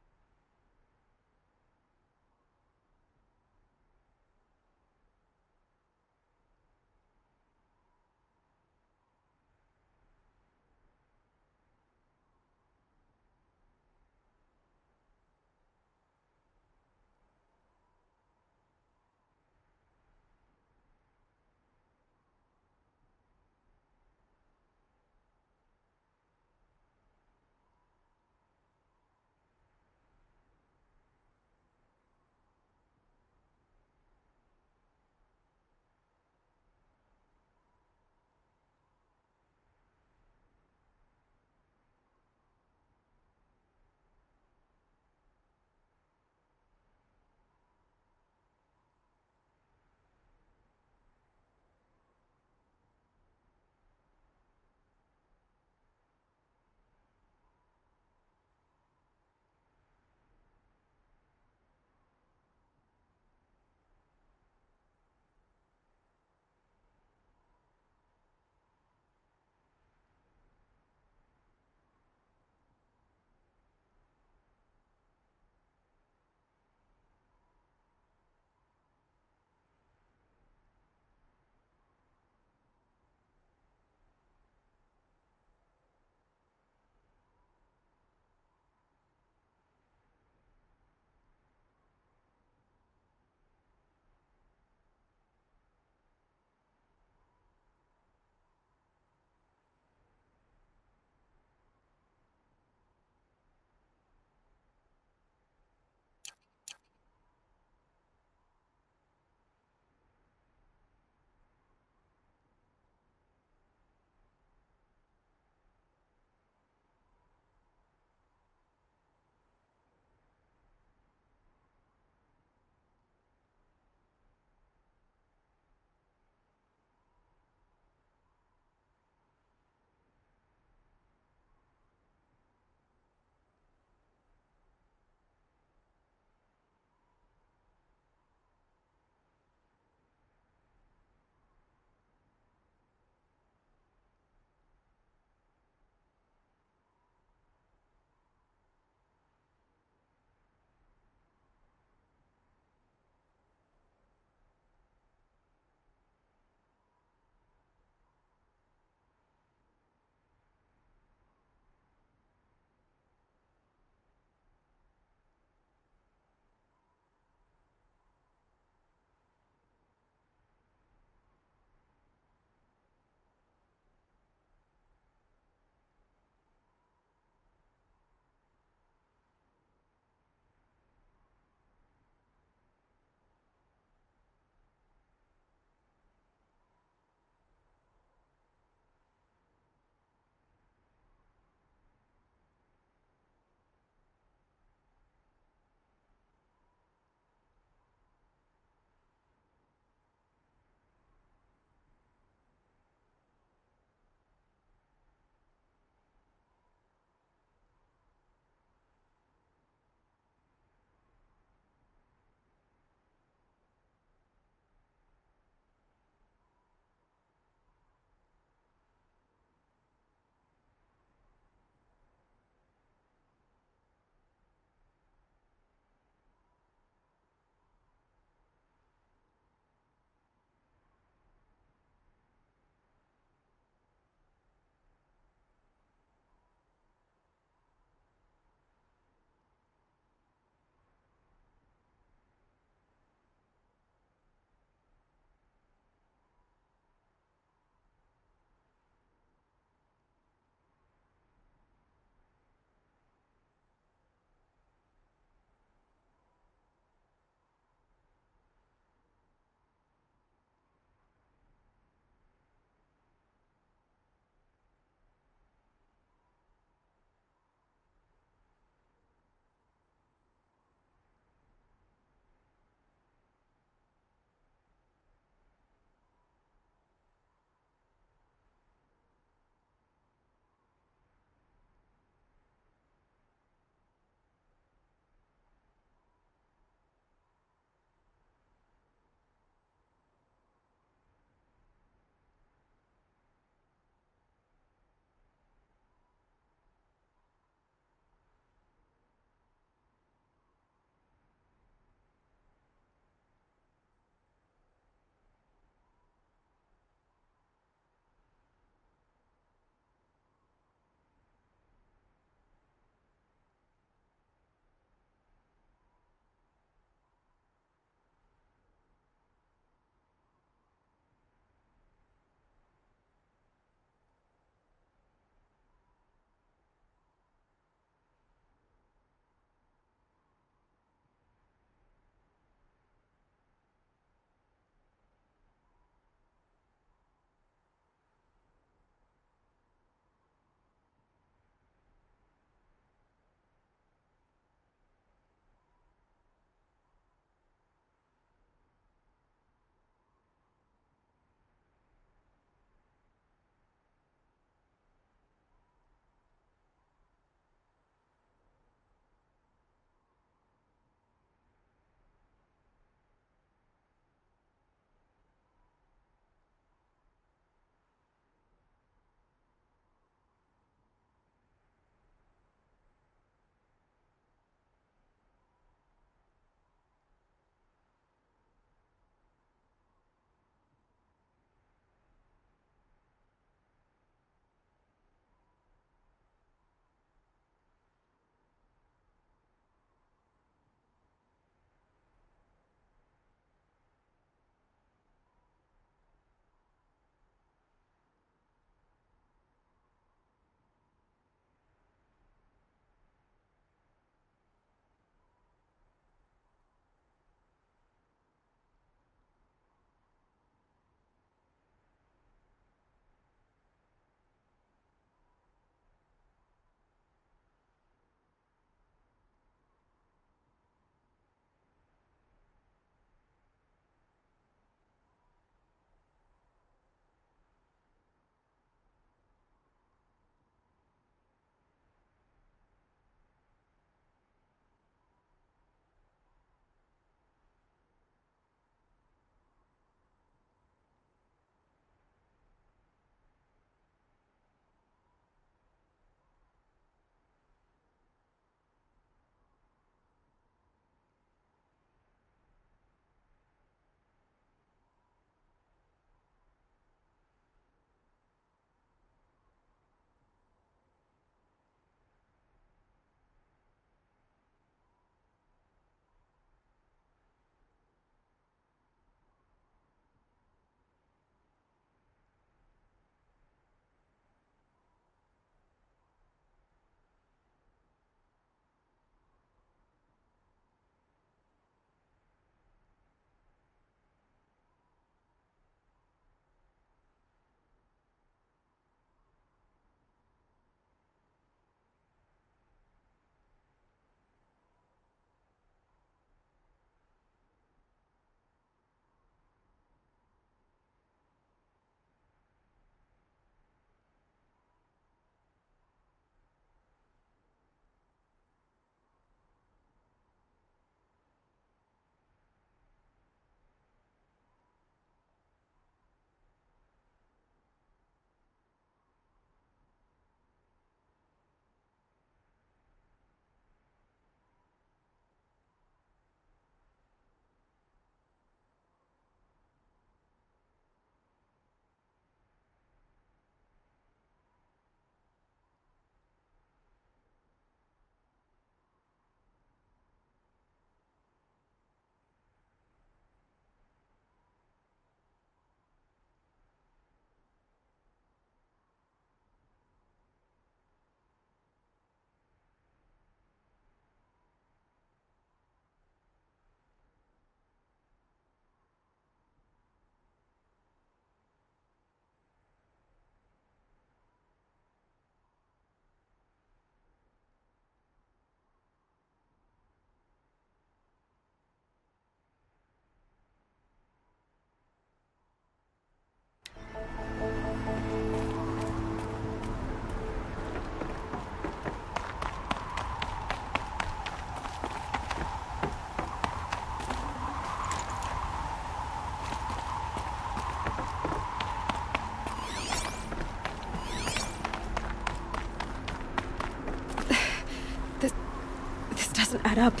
add up.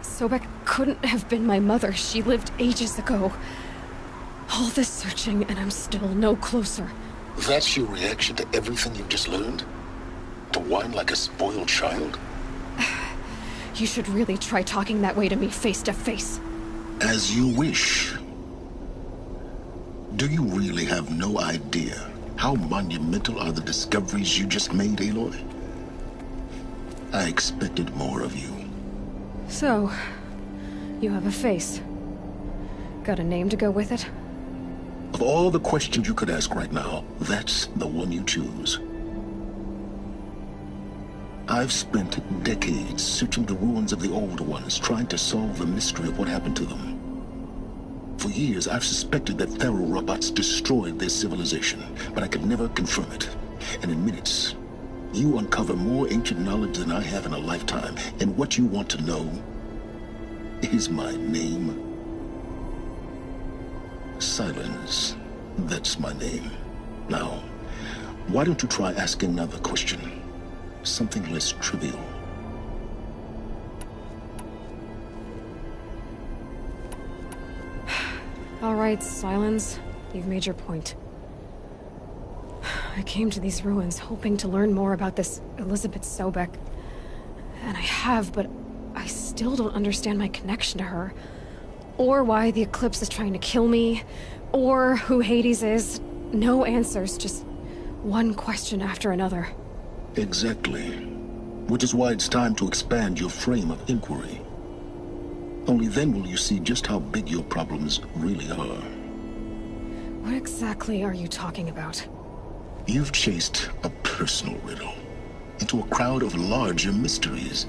Sobek couldn't have been my mother. She lived ages ago. All this searching, and I'm still no closer. That's your reaction to everything you've just learned? To whine like a spoiled child? You should really try talking that way to me face to face. As you wish. Do you really have no idea how monumental are the discoveries you just made, Aloy? I expected more of you. So, you have a face. Got a name to go with it? Of all the questions you could ask right now, that's the one you choose. I've spent decades searching the ruins of the old ones, trying to solve the mystery of what happened to them. For years, I've suspected that Thero robots destroyed their civilization, but I could never confirm it. And in minutes, you uncover more ancient knowledge than I have in a lifetime. And what you want to know is my name. Silence. That's my name. Now, why don't you try asking another question? Something less trivial. All right, Silence. You've made your point. I came to these ruins hoping to learn more about this Elizabeth Sobek. And I have, but I still don't understand my connection to her. Or why the Eclipse is trying to kill me. Or who Hades is. No answers, just one question after another. Exactly. Which is why it's time to expand your frame of inquiry. Only then will you see just how big your problems really are. What exactly are you talking about? You've chased a personal riddle into a crowd of larger mysteries.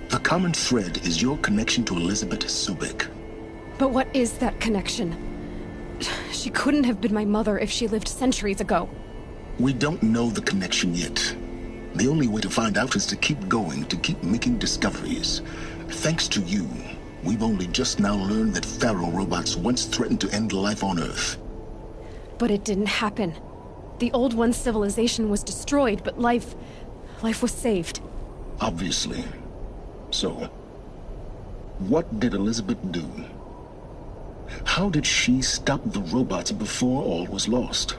The common thread is your connection to Elizabeth Sobek. But what is that connection? She couldn't have been my mother if she lived centuries ago. We don't know the connection yet. The only way to find out is to keep going, to keep making discoveries. Thanks to you, we've only just now learned that Thero robots once threatened to end life on Earth. But it didn't happen. The Old One's civilization was destroyed, but life was saved. Obviously. So, what did Elizabeth do? How did she stop the robots before all was lost?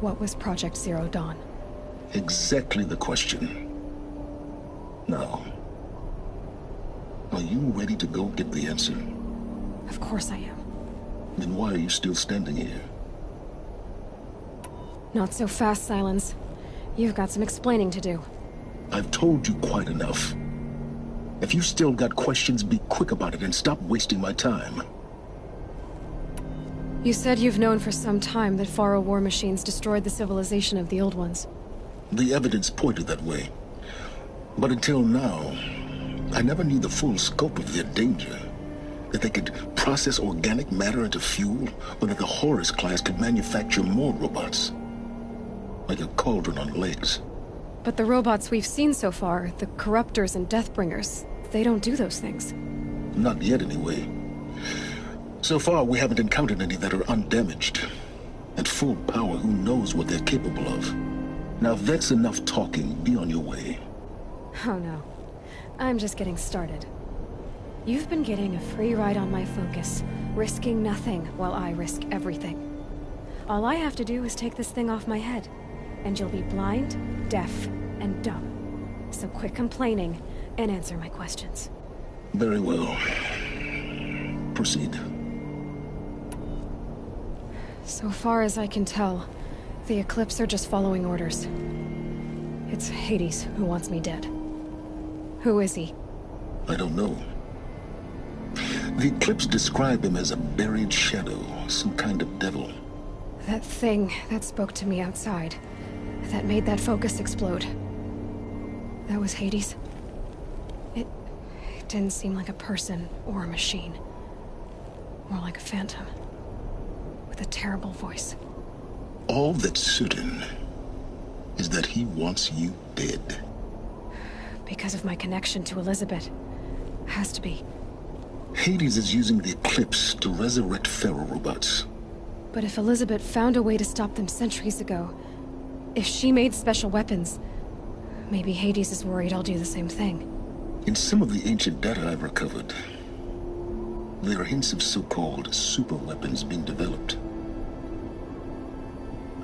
What was Project Zero Dawn? Exactly the question. Now, are you ready to go get the answer? Of course I am. Then why are you still standing here? Not so fast, Silence. You've got some explaining to do. I've told you quite enough. If you still got questions, be quick about it and stop wasting my time. You said you've known for some time that Faro war machines destroyed the civilization of the Old Ones. The evidence pointed that way. But until now, I never knew the full scope of their danger. That they could process organic matter into fuel, or that the Horus class could manufacture more robots. Like a cauldron on legs. But the robots we've seen so far, the Corruptors and Deathbringers, they don't do those things. Not yet, anyway. So far, we haven't encountered any that are undamaged. At full power, who knows what they're capable of? Now, if that's enough talking, be on your way. Oh no. I'm just getting started. You've been getting a free ride on my focus, risking nothing while I risk everything. All I have to do is take this thing off my head, and you'll be blind, deaf, and dumb. So quit complaining and answer my questions. Very well. Proceed. So far as I can tell, the Eclipse are just following orders. It's Hades who wants me dead. Who is he? I don't know. The Eclipse described him as a buried shadow, some kind of devil. That thing that spoke to me outside, that made that focus explode. That was Hades? It didn't seem like a person or a machine. More like a phantom. With a terrible voice. All that's certain is that he wants you dead. Because of my connection to Elizabeth. Has to be. Hades is using the Eclipse to resurrect Fero robots. But if Elizabeth found a way to stop them centuries ago, if she made special weapons, maybe Hades is worried I'll do the same thing. In some of the ancient data I've recovered, there are hints of so-called super weapons being developed.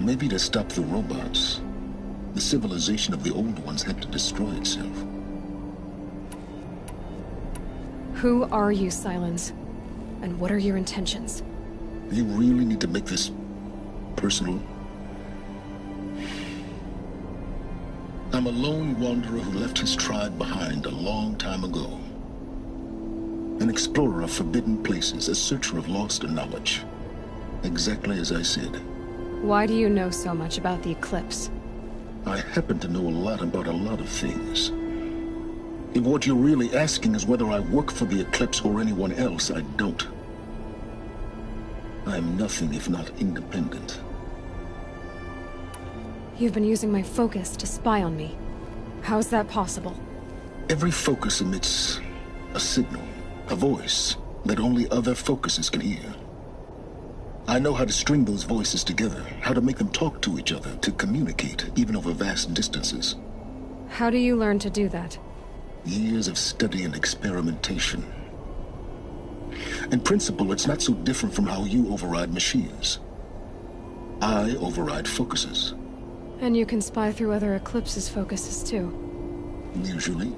Maybe to stop the robots, the civilization of the old ones had to destroy itself. Who are you, Silence? And what are your intentions? You really need to make this personal? I'm a lone wanderer who left his tribe behind a long time ago. An explorer of forbidden places, a searcher of lost knowledge. Exactly as I said. Why do you know so much about the Eclipse? I happen to know a lot about a lot of things. If what you're really asking is whether I work for the Eclipse or anyone else, I don't. I am nothing if not independent. You've been using my focus to spy on me. How is that possible? Every focus emits a signal, a voice, that only other focuses can hear. I know how to string those voices together, how to make them talk to each other, to communicate, even over vast distances. How do you learn to do that? Years of study and experimentation. In principle, it's not so different from how you override machines. I override focuses. And you can spy through other Eclipse's focuses too. Usually.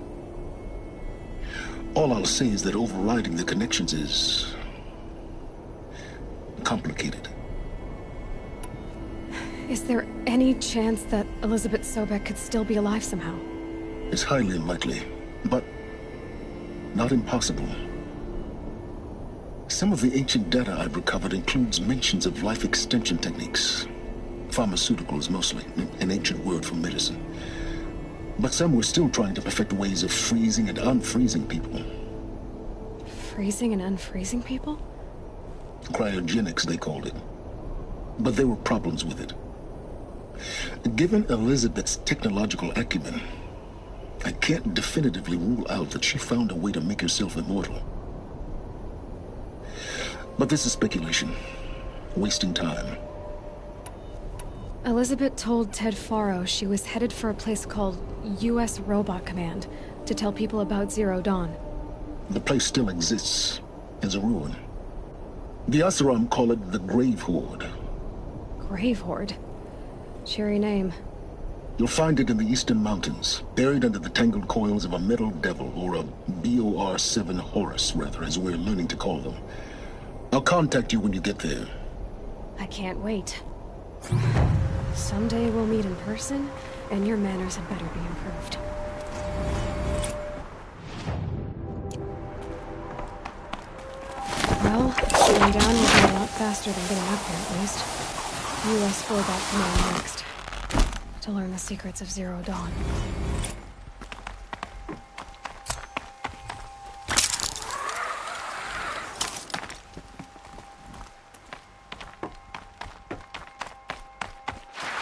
All I'll say is that overriding the connections is complicated. Is there any chance that Elizabeth Sobek could still be alive somehow? It's highly unlikely, but not impossible. Some of the ancient data I've recovered includes mentions of life extension techniques. Pharmaceuticals, mostly, an ancient word for medicine. But some were still trying to perfect ways of freezing and unfreezing people. Freezing and unfreezing people? Cryogenics, they called it. But there were problems with it. Given Elizabeth's technological acumen, I can't definitively rule out that she found a way to make herself immortal. But this is speculation. Wasting time. Elizabeth told Ted Faro she was headed for a place called U.S. Robot Command to tell people about Zero Dawn. The place still exists as a ruin. The Asaram call it the Grave Horde. Grave Horde? Cheery name. You'll find it in the Eastern Mountains, buried under the tangled coils of a metal devil, or a BOR-7 Horus, rather, as we're learning to call them. I'll contact you when you get there. I can't wait. Someday we'll meet in person, and your manners had better be improved. Well, getting down will be a lot faster than getting up here, at least. U.S. Robot Command next. To learn the secrets of Zero Dawn.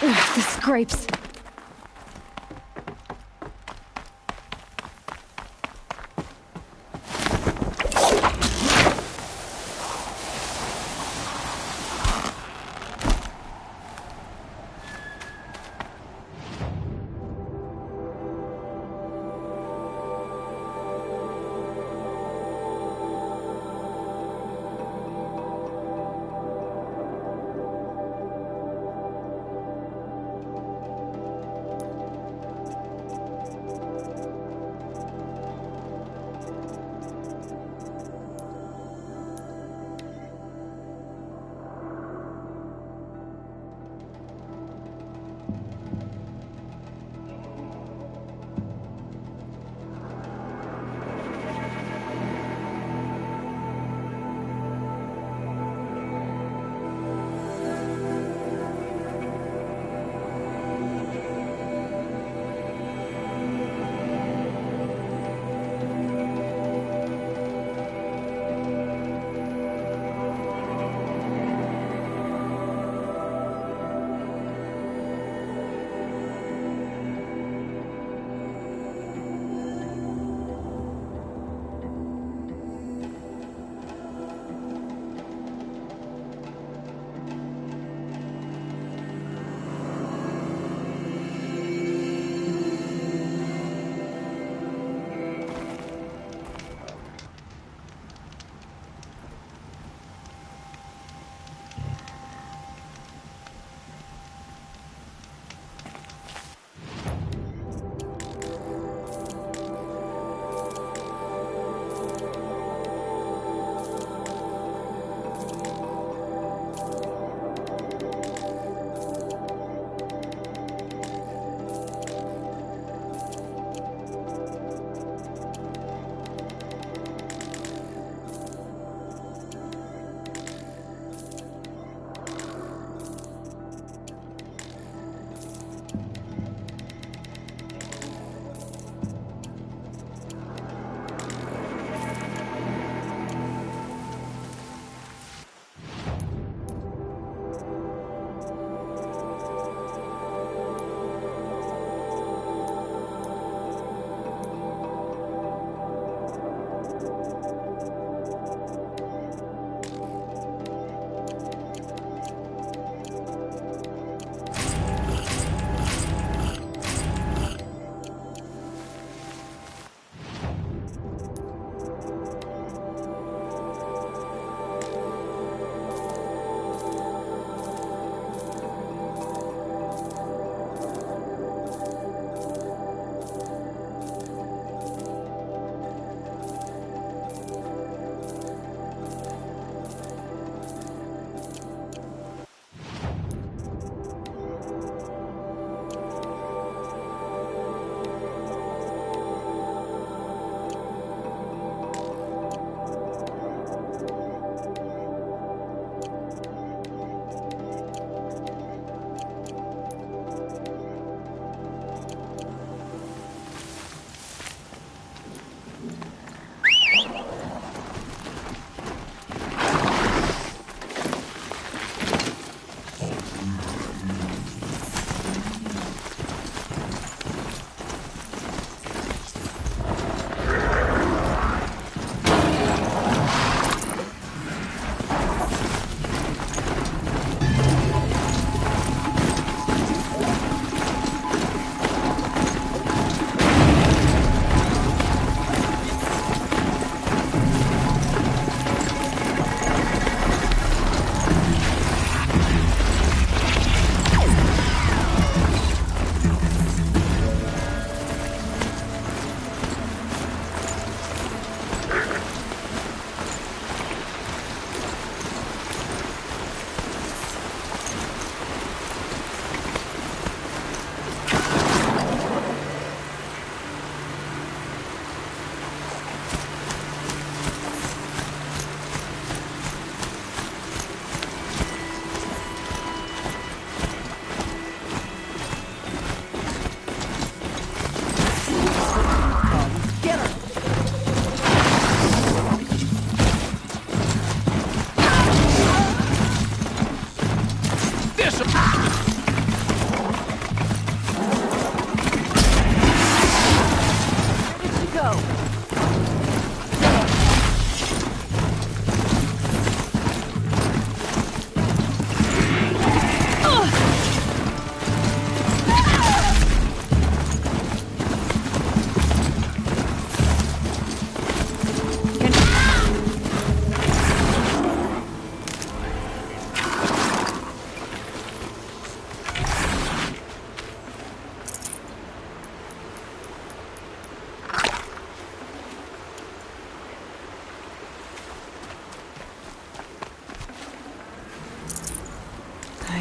Ugh, the scrapes!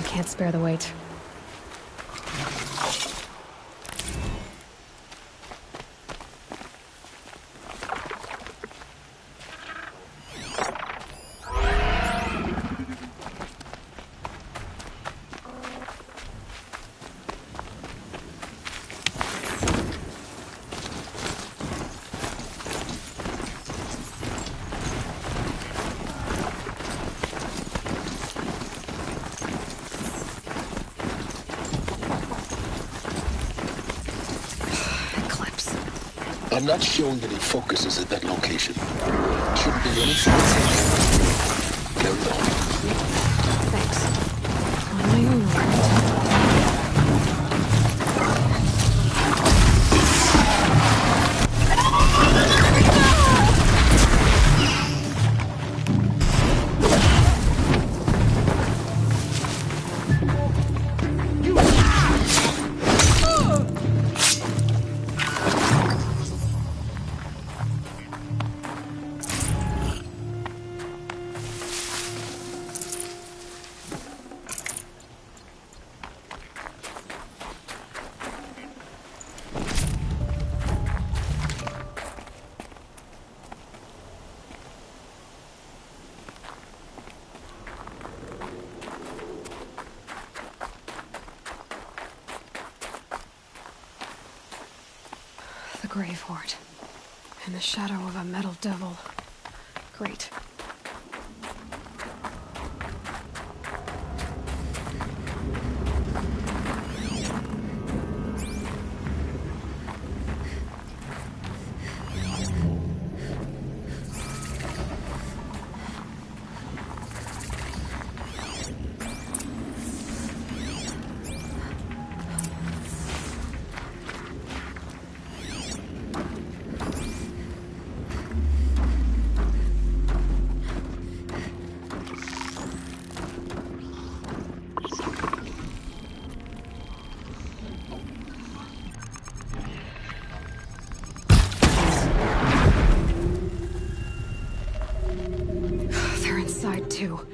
can't spare the weight. I'm not showing any focuses at that location. Shouldn't be anything. Carry on. Thanks. On my own, right? The grave hoard. In the shadow of a metal devil. Great. Too.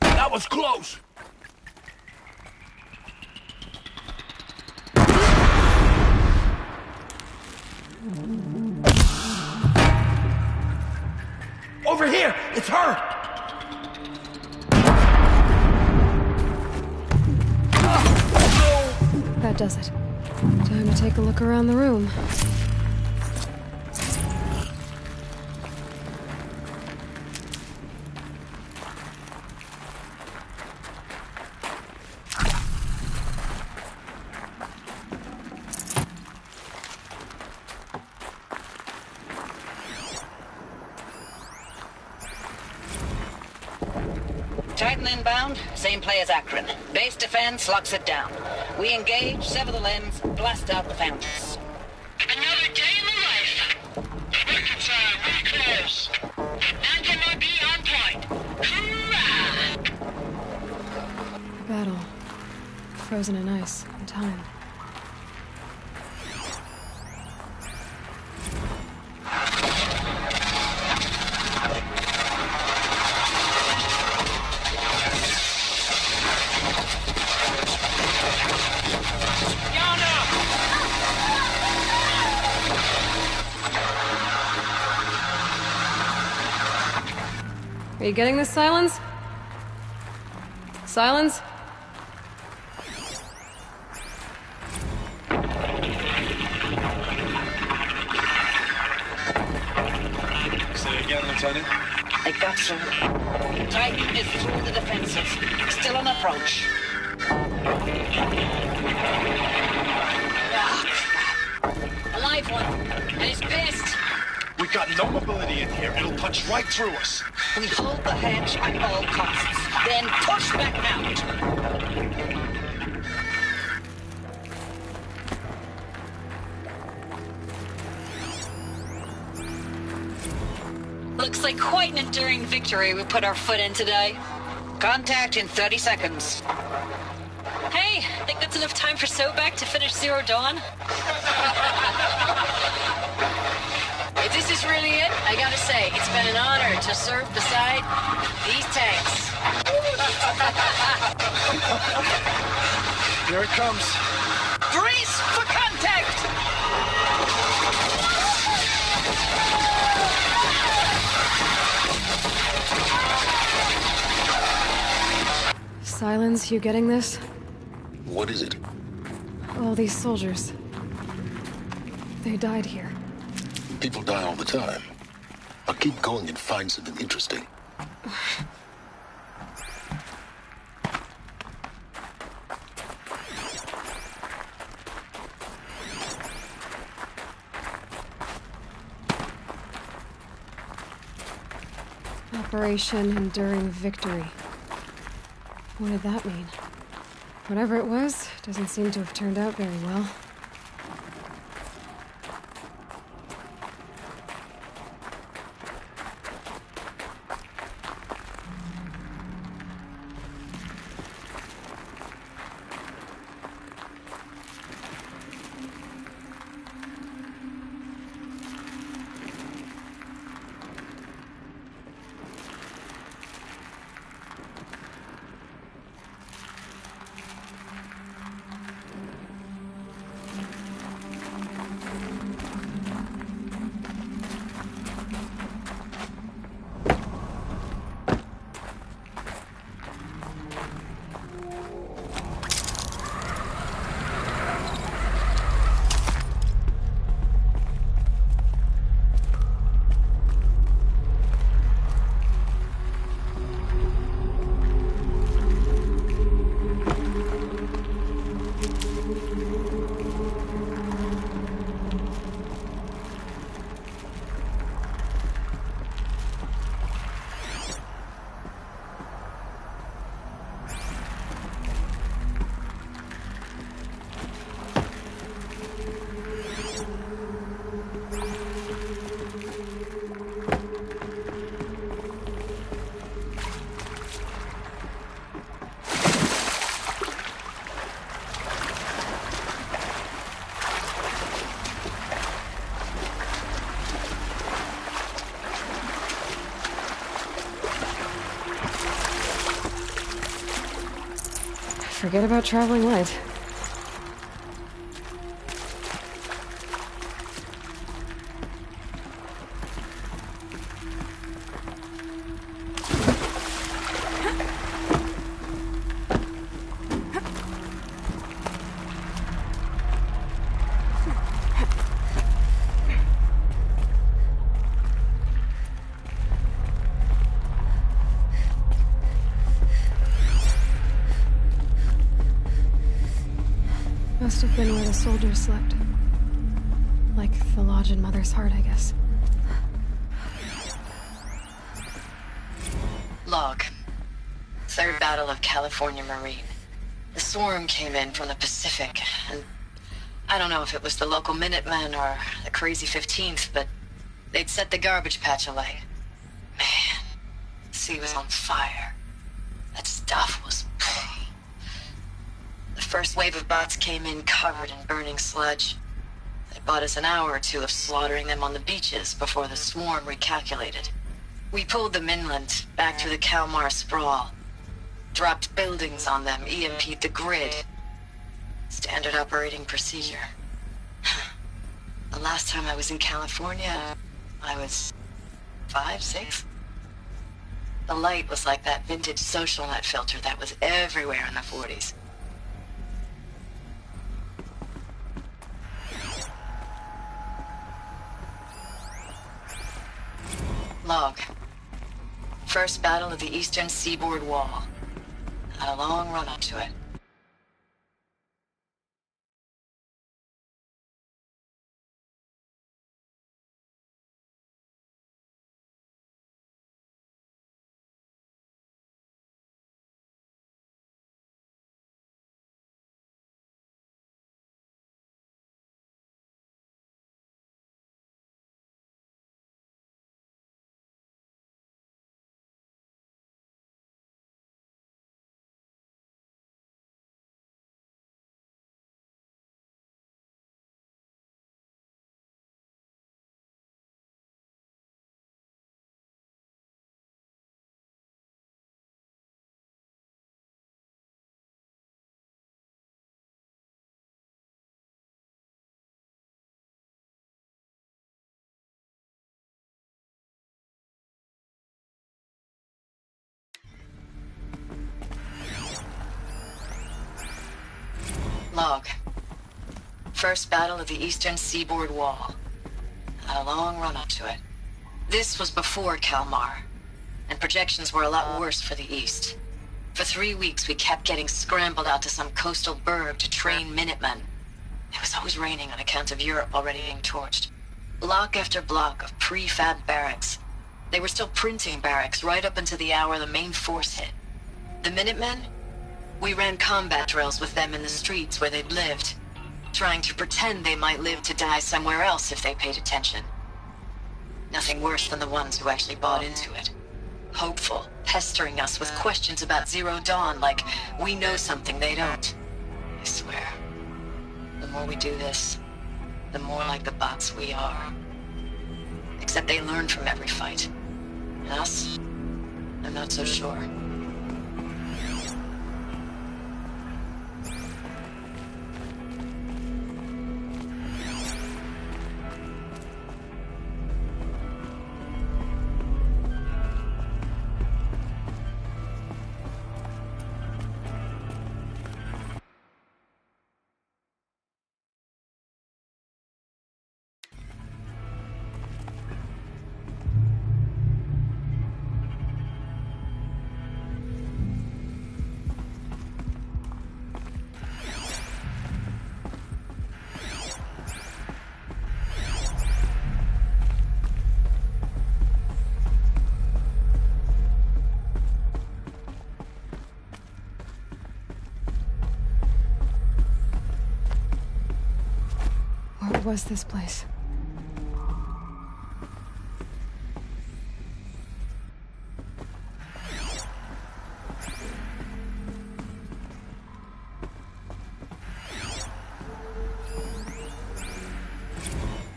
That was close! Over here! It's her! That does it. Time to take a look around the room. Titan inbound, same play as Akron. Base defense locks it down. We engage, sever the limbs, blast out the fountains. Another day in the life. Reconcile, we close. Anti-MIB on point. Hoorah! Battle. Frozen in ice, in time. Are you getting this, Silence? Silence? Say it again, Lieutenant. I got some. Titan is through the defenses. Still on approach. A live one. And he's pissed. We got no mobility in here. It'll punch right through us. We hold the hedge at all costs. Then push back out. Looks like quite an enduring victory we put our foot in today. Contact in 30 seconds. Hey, think that's enough time for Sobek to finish Zero Dawn? If this is really Elliot, I gotta say, it's been an honor to serve beside these tanks. Here it comes. Brace for contact! Silence, you getting this? What is it? All these soldiers. They died here. People die all the time. I'll keep going and find something interesting. Operation Enduring Victory. What did that mean? Whatever it was, doesn't seem to have turned out very well. Forget about traveling light. Must have been where the soldiers slept. Like the lodge in Mother's Heart, I guess. Log. Third Battle of California Marine. The swarm came in from the Pacific, and I don't know if it was the local Minutemen or the crazy 15th, but they'd set the garbage patch alight. Man, the sea was on fire. That stuff was... The first wave of bots came in covered in burning sludge. They bought us an hour or two of slaughtering them on the beaches before the swarm recalculated. We pulled them inland, back through the Kalmar sprawl. Dropped buildings on them, EMP'd the grid. Standard operating procedure. The last time I was in California, I was 5, 6? The light was like that vintage social net filter that was everywhere in the 40s. Log. First battle of the eastern seaboard wall. Had a long run up to it. Log. First battle of the eastern seaboard wall. A long run up to it. This was before Kalmar, and projections were a lot worse for the east. For 3 weeks, we kept getting scrambled out to some coastal burg to train Minutemen. It was always raining on account of Europe already being torched. Block after block of prefab barracks. They were still printing barracks right up until the hour the main force hit. The Minutemen? We ran combat drills with them in the streets where they'd lived, trying to pretend they might live to die somewhere else if they paid attention. Nothing worse than the ones who actually bought into it. Hopeful, pestering us with questions about Zero Dawn like we know something they don't. I swear, the more we do this, the more like the bots we are. Except they learn from every fight. And us? I'm not so sure. What was this place?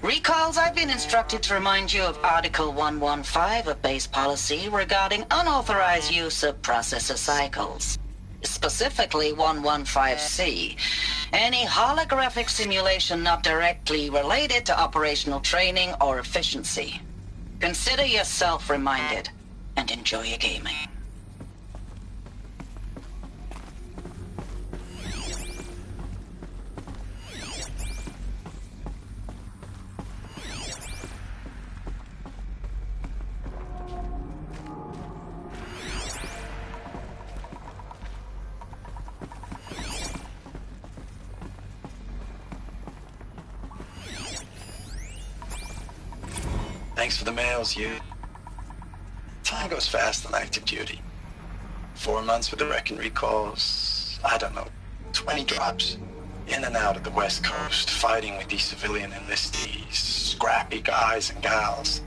Recalls, I've been instructed to remind you of Article 115 of base policy regarding unauthorized use of processor cycles. Specifically 115C. Any holographic simulation not directly related to operational training or efficiency. Consider yourself reminded, and enjoy your gaming. Thanks for the mails, you. Time goes fast on active duty. 4 months with the wreck and recalls, I don't know, 20 drops. In and out of the West Coast, fighting with these civilian enlistees, scrappy guys and gals.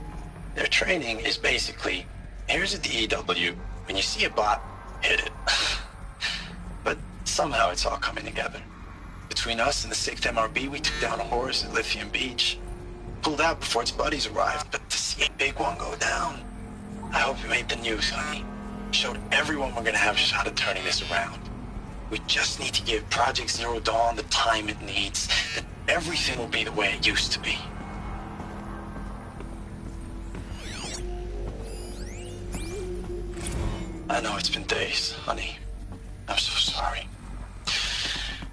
Their training is basically, here's a DEW, when you see a bot, hit it. But somehow it's all coming together. Between us and the 6th MRB, we took down a horse at Lithium Beach. Pulled out before its buddies arrived, but to see a big one go down, I hope it made the news, honey. Showed everyone we're gonna have a shot at turning this around. We just need to give Project Zero Dawn the time it needs, then everything will be the way it used to be. I know it's been days, honey. I'm so sorry.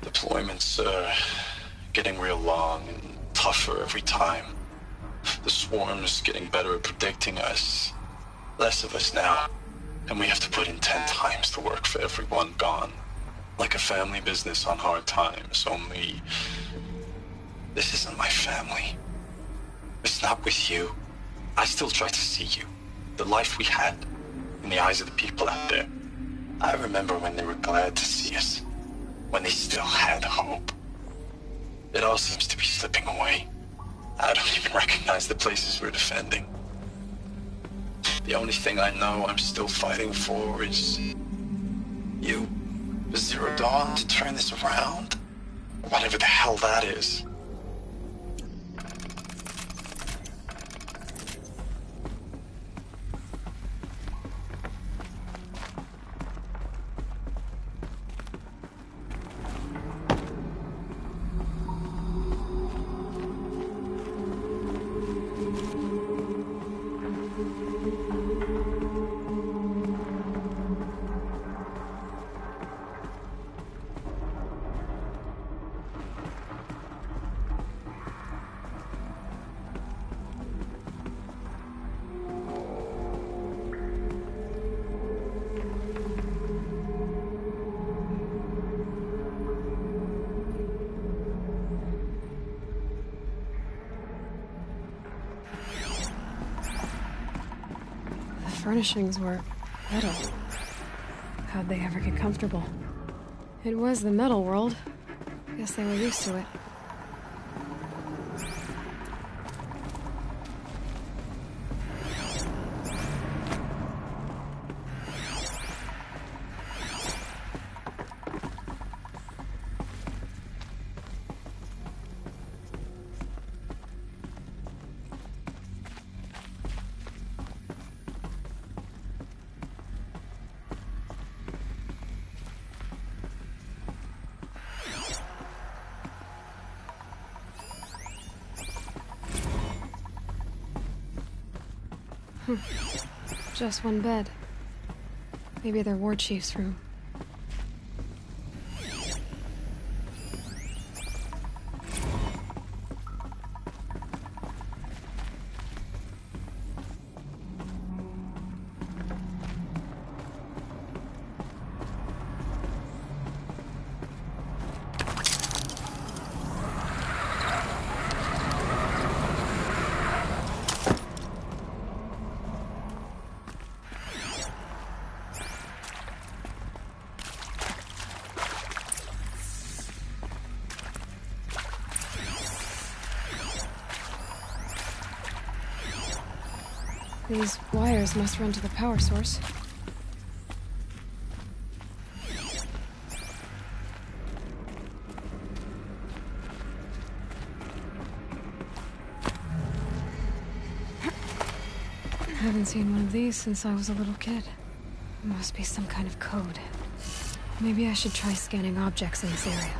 Deployments are getting real long and tougher every time. The swarm's getting better at predicting us. Less of us now, and we have to put in 10 times the work for everyone gone. Like a family business on hard times, only this isn't my family. It's not with you. I still try to see you. The life we had in the eyes of the people out there. I remember when they were glad to see us. When they still had hope. It all seems to be slipping away. I don't even recognize the places we're defending. The only thing I know I'm still fighting for is you. Zero Dawn to turn this around? Whatever the hell that is. furnishings were metal. How'd they ever get comfortable? It was the metal world. Guess they were used to it. Just one bed. Maybe their war chief's room. These wires must run to the power source. Haven't seen one of these since I was a little kid. It must be some kind of code. Maybe I should try scanning objects in this area.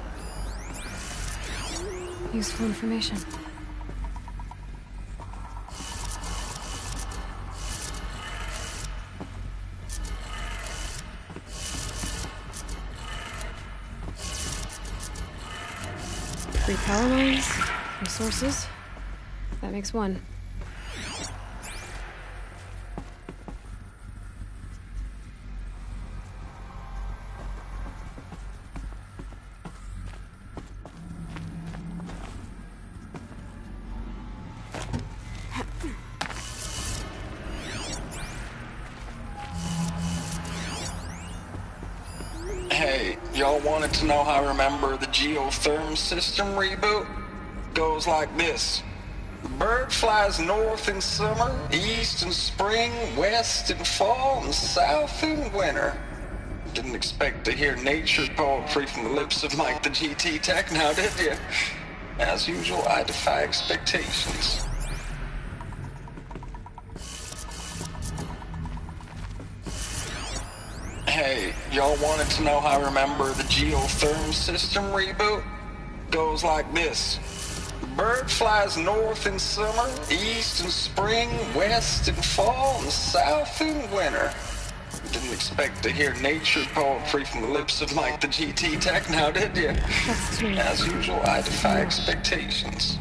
Useful information. Three power lines, resources. That makes one. Hey, y'all wanted to know how I remember the geotherm system reboot? Goes like this. Bird flies north in summer, east in spring, west in fall, and south in winter. Didn't expect to hear nature poetry from the lips of Mike the GT Tech now, did you? As usual, I defy expectations. Hey, y'all wanted to know how I remember the geotherm system reboot? Goes like this. Bird flies north in summer, east in spring, west in fall, and south in winter. Didn't expect to hear nature poetry from the lips of Mike the GT Tech now, did you? As usual, I defy expectations.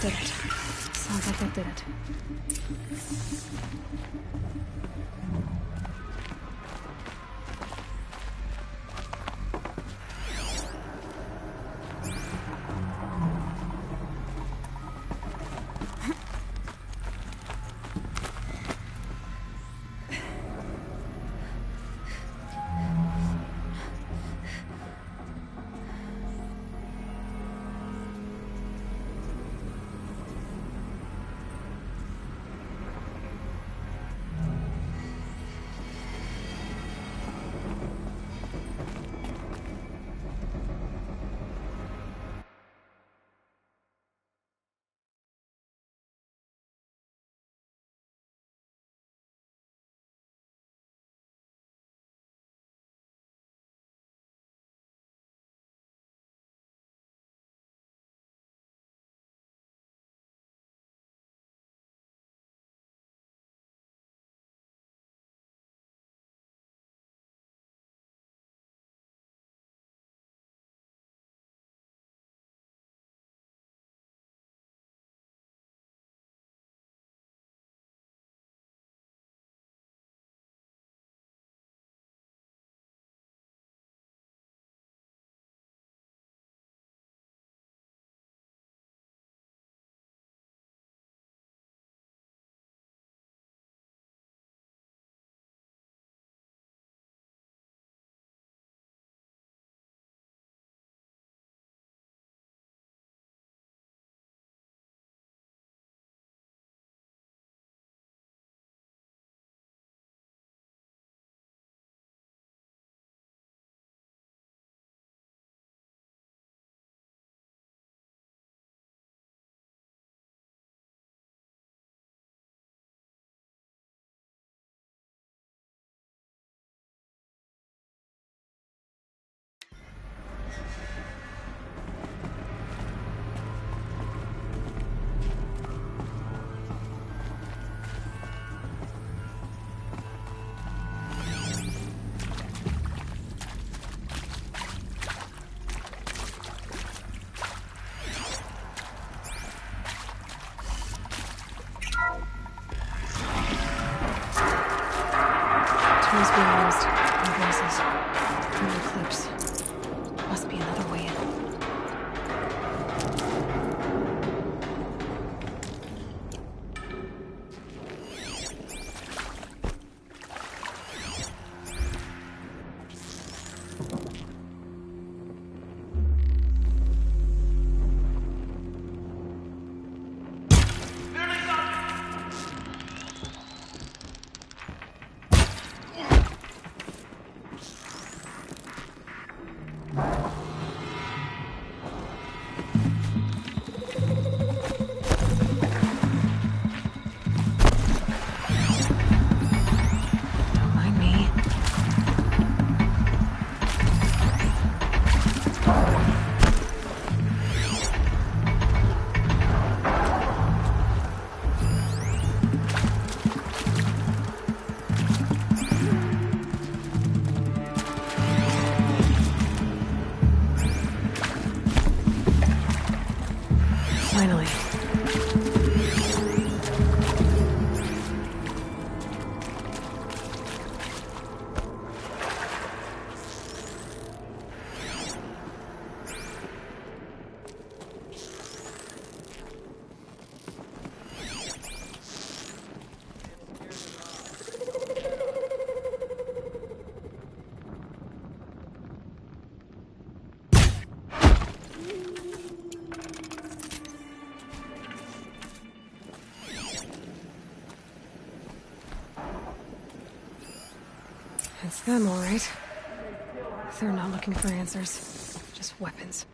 did it. Sounds like that did it. Tools being used. No voices. No eclipse. Must be another way in. Finally. It's them, all right. They're not looking for answers, just weapons.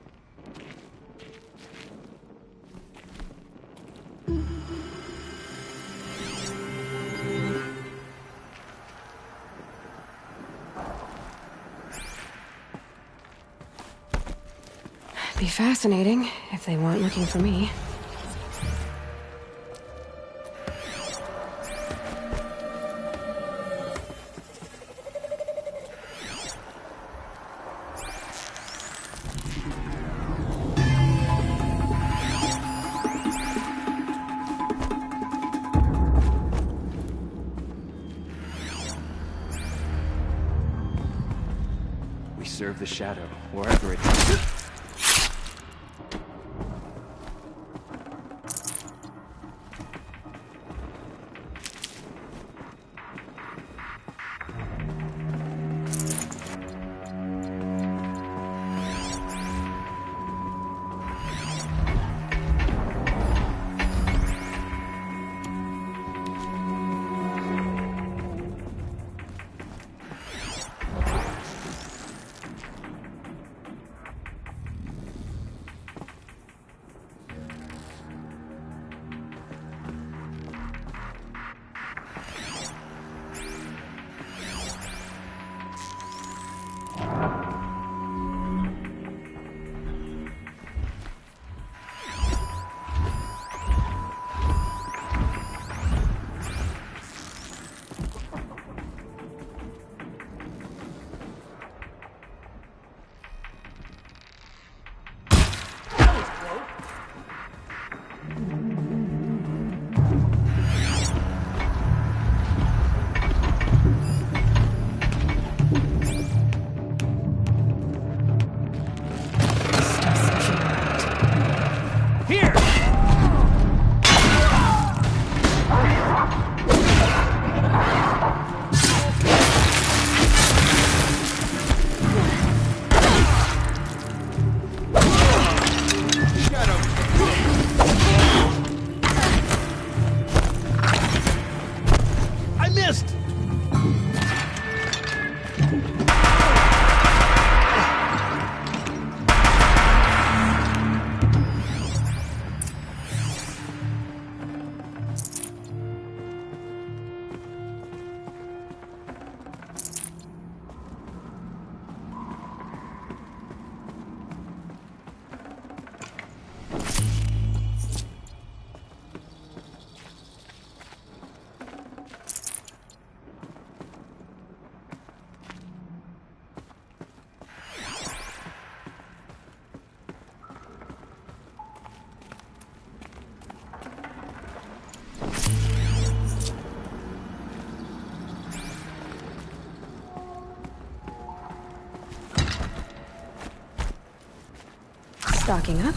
Be fascinating if they weren't looking for me. serve the shadow, wherever it is. Stocking up.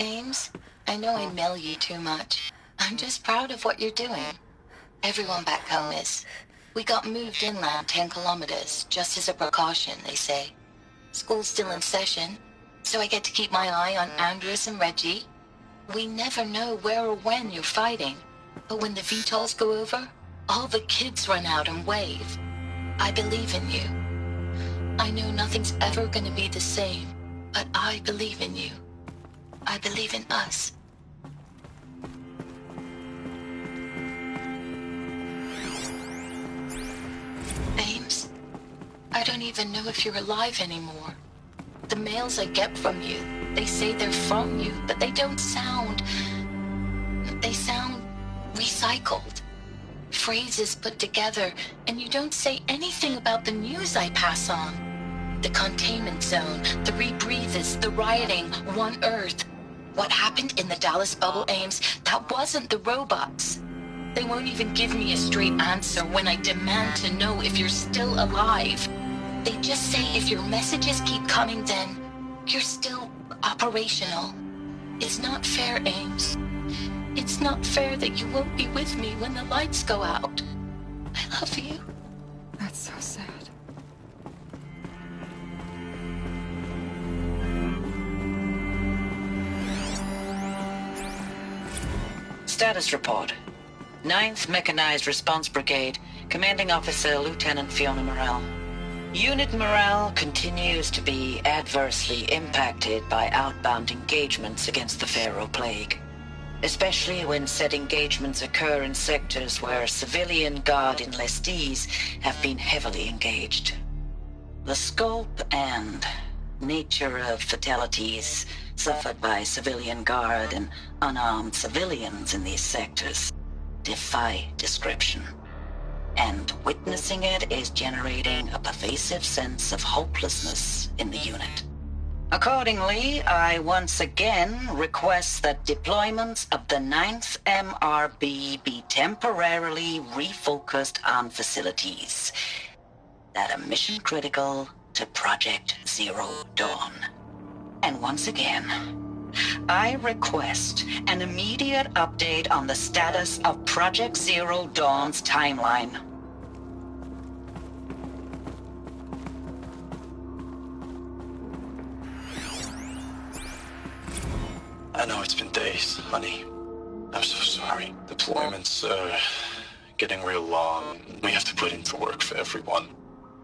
Ames, I know I mail you too much. I'm just proud of what you're doing. Everyone back home is. We got moved inland 10 kilometers, just as a precaution, they say. School's still in session, so I get to keep my eye on Andres and Reggie. We never know where or when you're fighting, but when the VTOLs go over, all the kids run out and wave. I believe in you. I know nothing's ever gonna be the same, but I believe in you. I believe in us. Ames, I don't even know if you're alive anymore. The mails I get from you, they say they're from you, but they don't sound... They sound recycled. Phrases put together, and you don't say anything about the news I pass on. The containment zone, the rebreathers, the rioting, One Earth. What happened in the Dallas bubble, Ames, that wasn't the robots. They won't even give me a straight answer when I demand to know if you're still alive. They just say if your messages keep coming, then you're still operational. It's not fair, Ames. It's not fair that you won't be with me when the lights go out. I love you. That's so sad. Status report. 9th Mechanized Response Brigade, Commanding Officer Lieutenant Fiona Morrell. Unit morale continues to be adversely impacted by outbound engagements against the Pharaoh Plague, especially when said engagements occur in sectors where civilian guard enlistees have been heavily engaged. The scope and nature of fatalities suffered by civilian guard and unarmed civilians in these sectors defy description. And witnessing it is generating a pervasive sense of hopelessness in the unit. Accordingly, I once again request that deployments of the 9th MRB be temporarily refocused on facilities that are mission critical to Project Zero Dawn. And once again, I request an immediate update on the status of Project Zero Dawn's timeline. I know it's been days, honey. I'm so sorry. Deployments are getting real long. We have to put into work for everyone.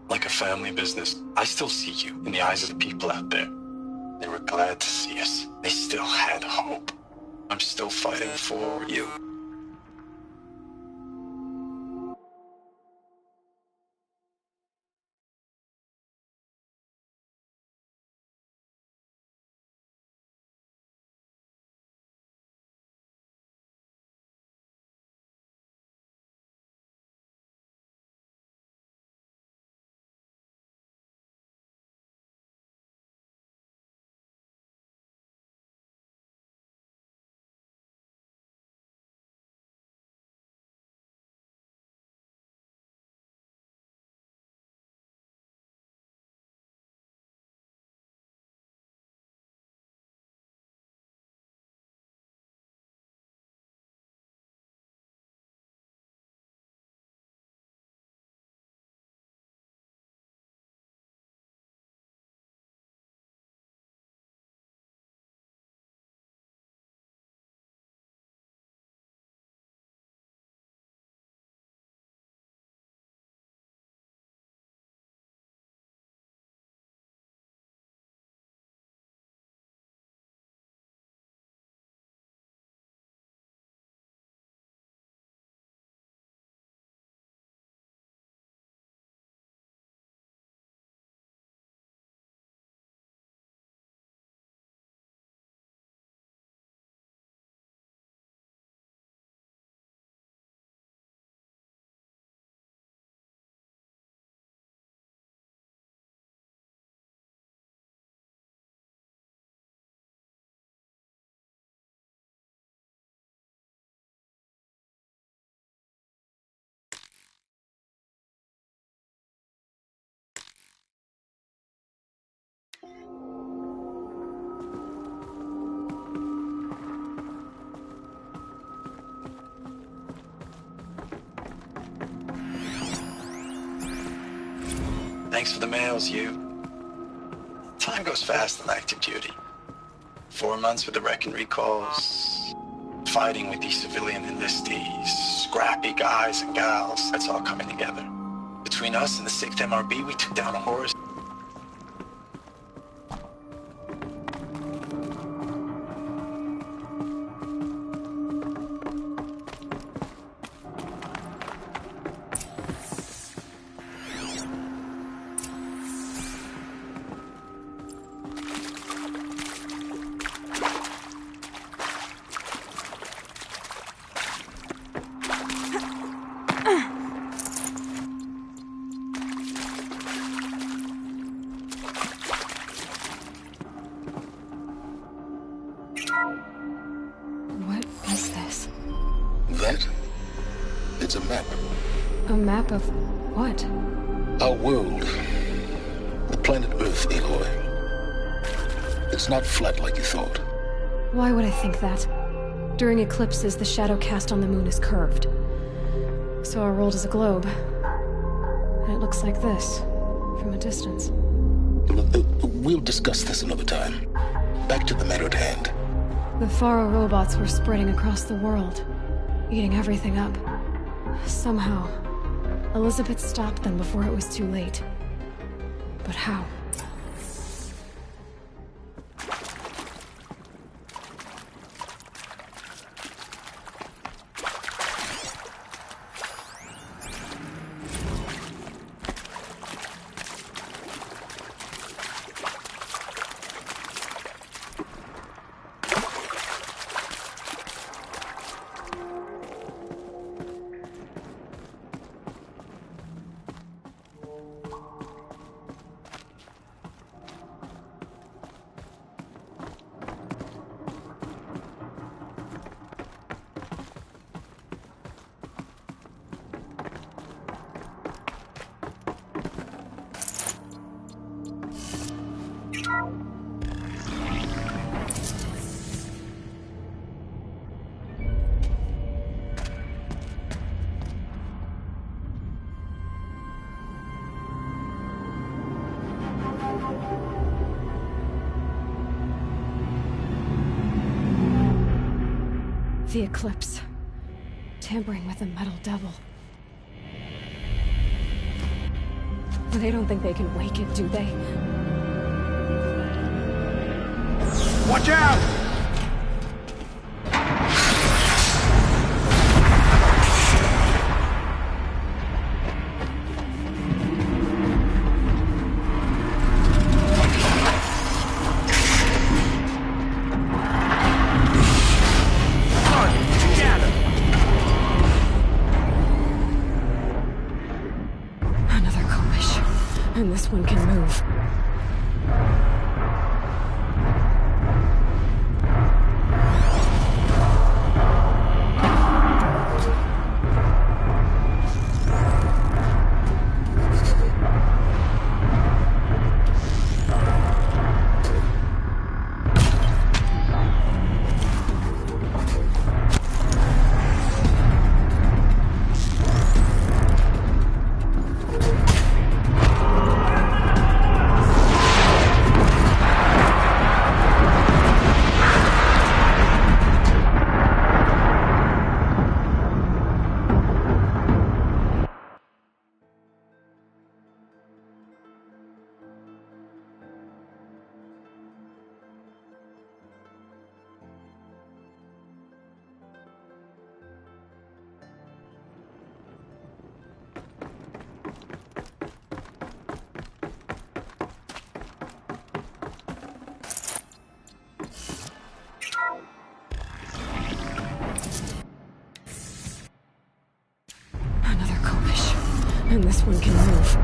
Like a family business. I still see you in the eyes of the people out there. They were glad to see us. They still had hope. I'm still fighting for you. Thanks for the mails, you. Time goes fast on active duty. 4 months with the wreck and recalls, fighting with these civilian enlistees, scrappy guys and gals. That's all coming together. Between us and the 6th MRB, we took down a horse. What is this? That? It's a map. A map of what? Our world. The planet Earth, Aloy. It's not flat like you thought. Why would I think that? During eclipses, the shadow cast on the moon is curved. So our world is a globe. And it looks like this, from a distance. We'll discuss this another time. Back to the matter at hand. The Faro robots were spreading across the world, eating everything up. Somehow, Elizabeth stopped them before it was too late. But how? The eclipse. Tampering with the metal devil. They don't think they can wake it, do they? Watch out! And this one can move. And this one can move.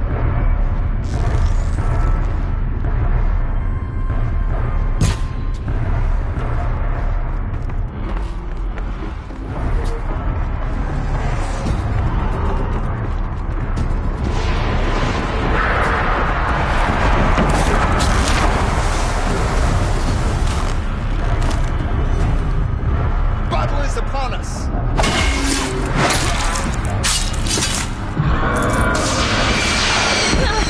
Battle is upon us! Ah!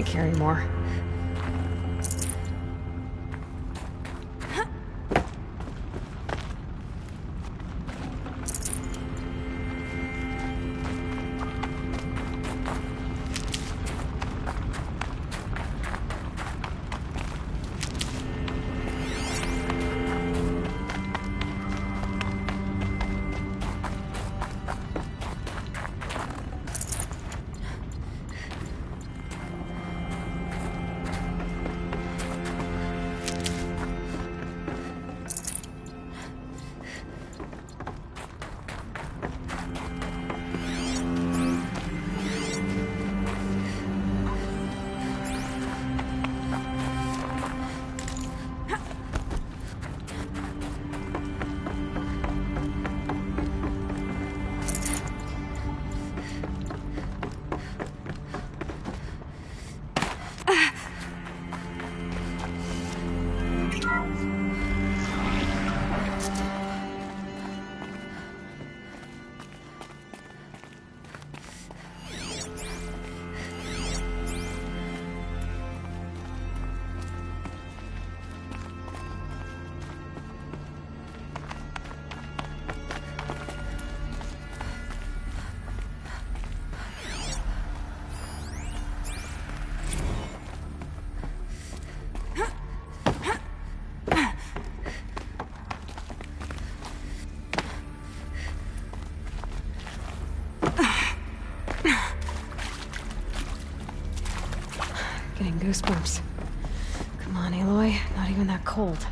can't care anymore. Getting goosebumps. Come on, Aloy. Not even that cold.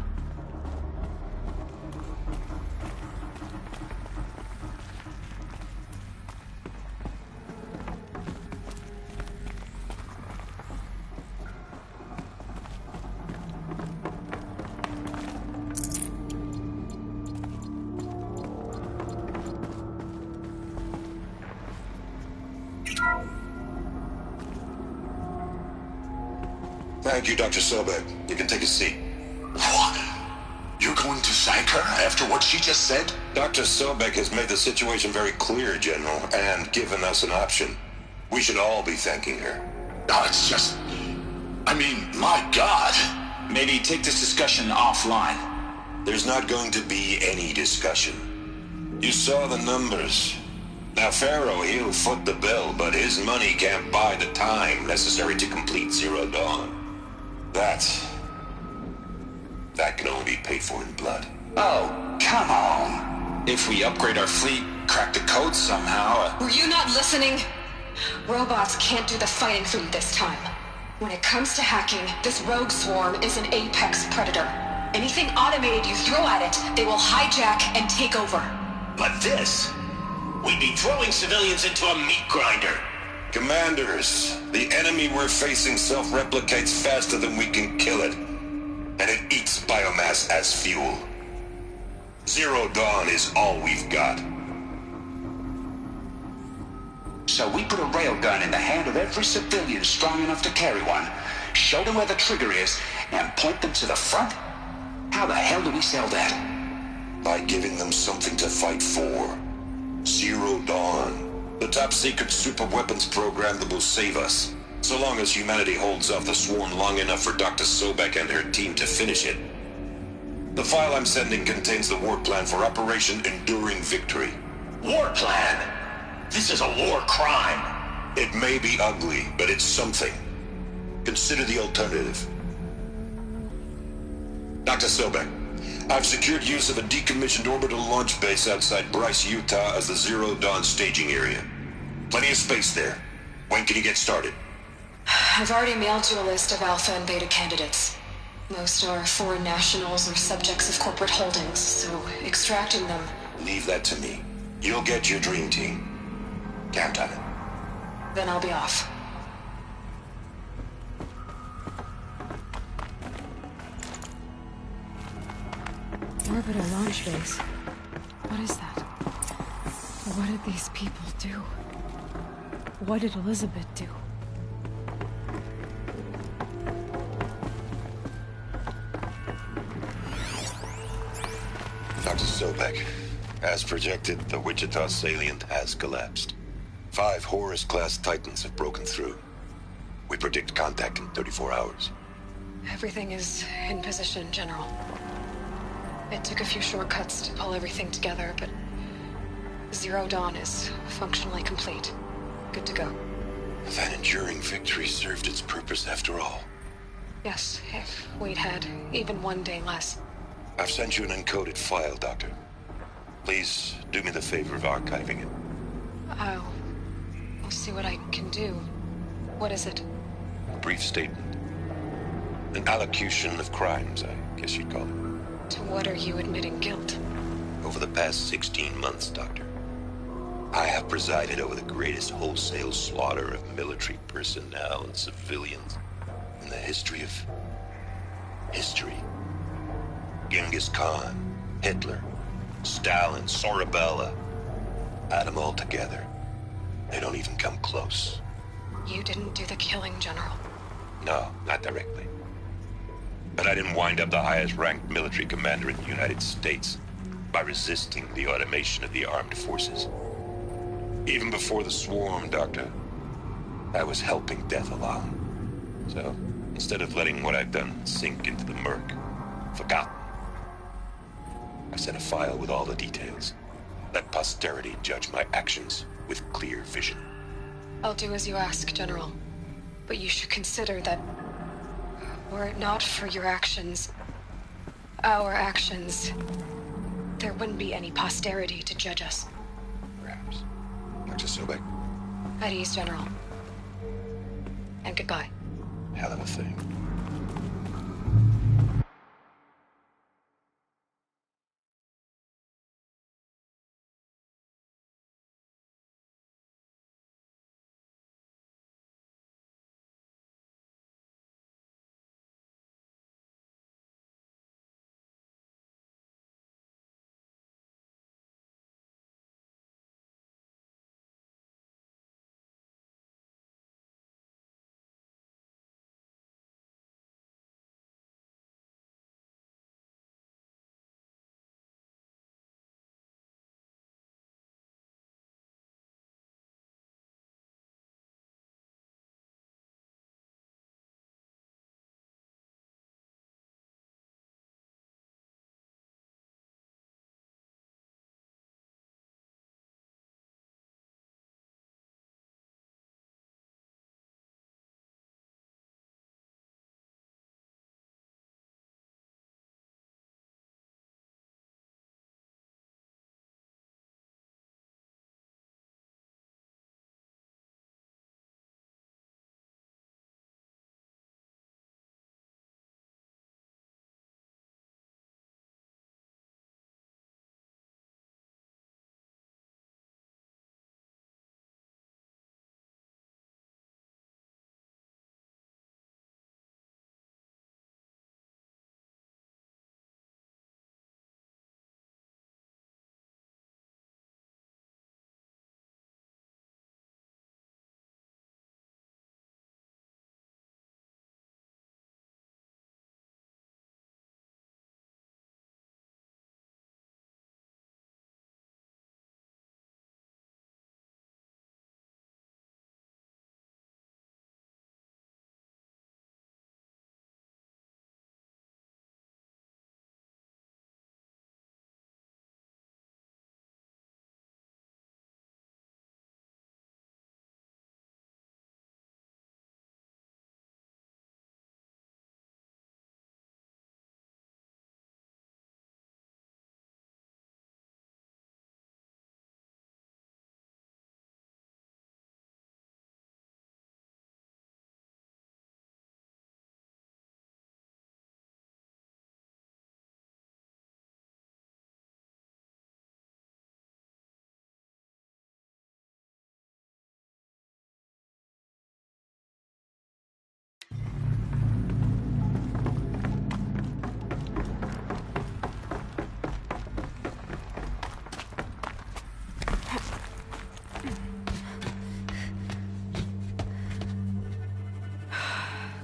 Thank you, Dr. Sobek. You can take a seat. What? You're going to thank her after what she just said? Dr. Sobek has made the situation very clear, General, and given us an option. We should all be thanking her. No, it's just... I mean, my God. Maybe take this discussion offline. There's not going to be any discussion. You saw the numbers. Now, Pharaoh, he'll foot the bill, but his money can't buy the time necessary to complete Zero Dawn. That can only be paid for in blood. Oh, come on. If we upgrade our fleet, crack the code somehow... Were you not listening? Robots can't do the fighting for you this time. When it comes to hacking, this rogue swarm is an apex predator. Anything automated you throw at it, they will hijack and take over. But this... we'd be throwing civilians into a meat grinder. Commanders, the enemy we're facing self-replicates faster than we can kill it. And it eats biomass as fuel. Zero Dawn is all we've got. So we put a railgun in the hand of every civilian strong enough to carry one, show them where the trigger is, and point them to the front? How the hell do we sell that? By giving them something to fight for. Zero Dawn. The top-secret superweapons program that will save us. So long as humanity holds off the swarm long enough for Dr. Sobek and her team to finish it. The file I'm sending contains the war plan for Operation Enduring Victory. War plan? This is a war crime. It may be ugly, but it's something. Consider the alternative. Dr. Sobek, I've secured use of a decommissioned orbital launch base outside Bryce, Utah as the Zero Dawn staging area. Plenty of space there. When can you get started? I've already mailed you a list of Alpha and Beta candidates. Most are foreign nationals or subjects of corporate holdings, so extracting them... Leave that to me. You'll get your dream team. Count on it. Then I'll be off. Orbital launch base. What is that? What did these people do? What did Elizabeth do? Dr. Sobek, as projected, the Wichita salient has collapsed. 5 Horus-class Titans have broken through. We predict contact in 34 hours. Everything is in position, General. It took a few shortcuts to pull everything together, but Zero Dawn is functionally complete. Good to go. That enduring victory served its purpose after all. Yes, if we'd had even one day less. I've sent you an encoded file, Doctor. Please do me the favor of archiving it. I'll see what I can do. What is it? A brief statement. An allocution of crimes, I guess you'd call it. To what are you admitting guilt? Over the past 16 months, Doctor, I have presided over the greatest wholesale slaughter of military personnel and civilians in the history of history. Genghis Khan, Hitler, Stalin, Sorabella. Add them all together. They don't even come close. You didn't do the killing, General. No, not directly. But I didn't wind up the highest-ranked military commander in the United States by resisting the automation of the armed forces. Even before the swarm, Doctor, I was helping death along. So, instead of letting what I've done sink into the murk, forgotten, I sent a file with all the details. Let posterity judge my actions with clear vision. I'll do as you ask, General. But you should consider that were it not for your actions, our actions, there wouldn't be any posterity to judge us. Perhaps. Dr. Sobek. At ease, General. And goodbye. Hell of a thing.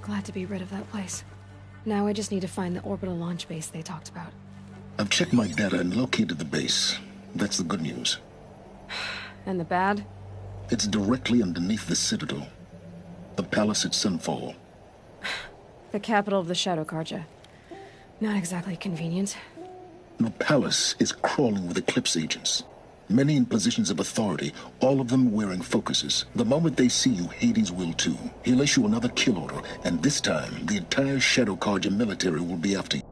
Glad to be rid of that place. Now I just need to find the orbital launch base they talked about. I've checked my data and located the base. That's the good news. And the bad? It's directly underneath the Citadel. The palace at Sunfall. The capital of the Shadow Carja. Not exactly convenient. The palace is crawling with Eclipse agents. Many in positions of authority, all of them wearing focuses. The moment they see you, Hades will too. He'll issue another kill order, and this time, the entire Shadow Carja military will be after you.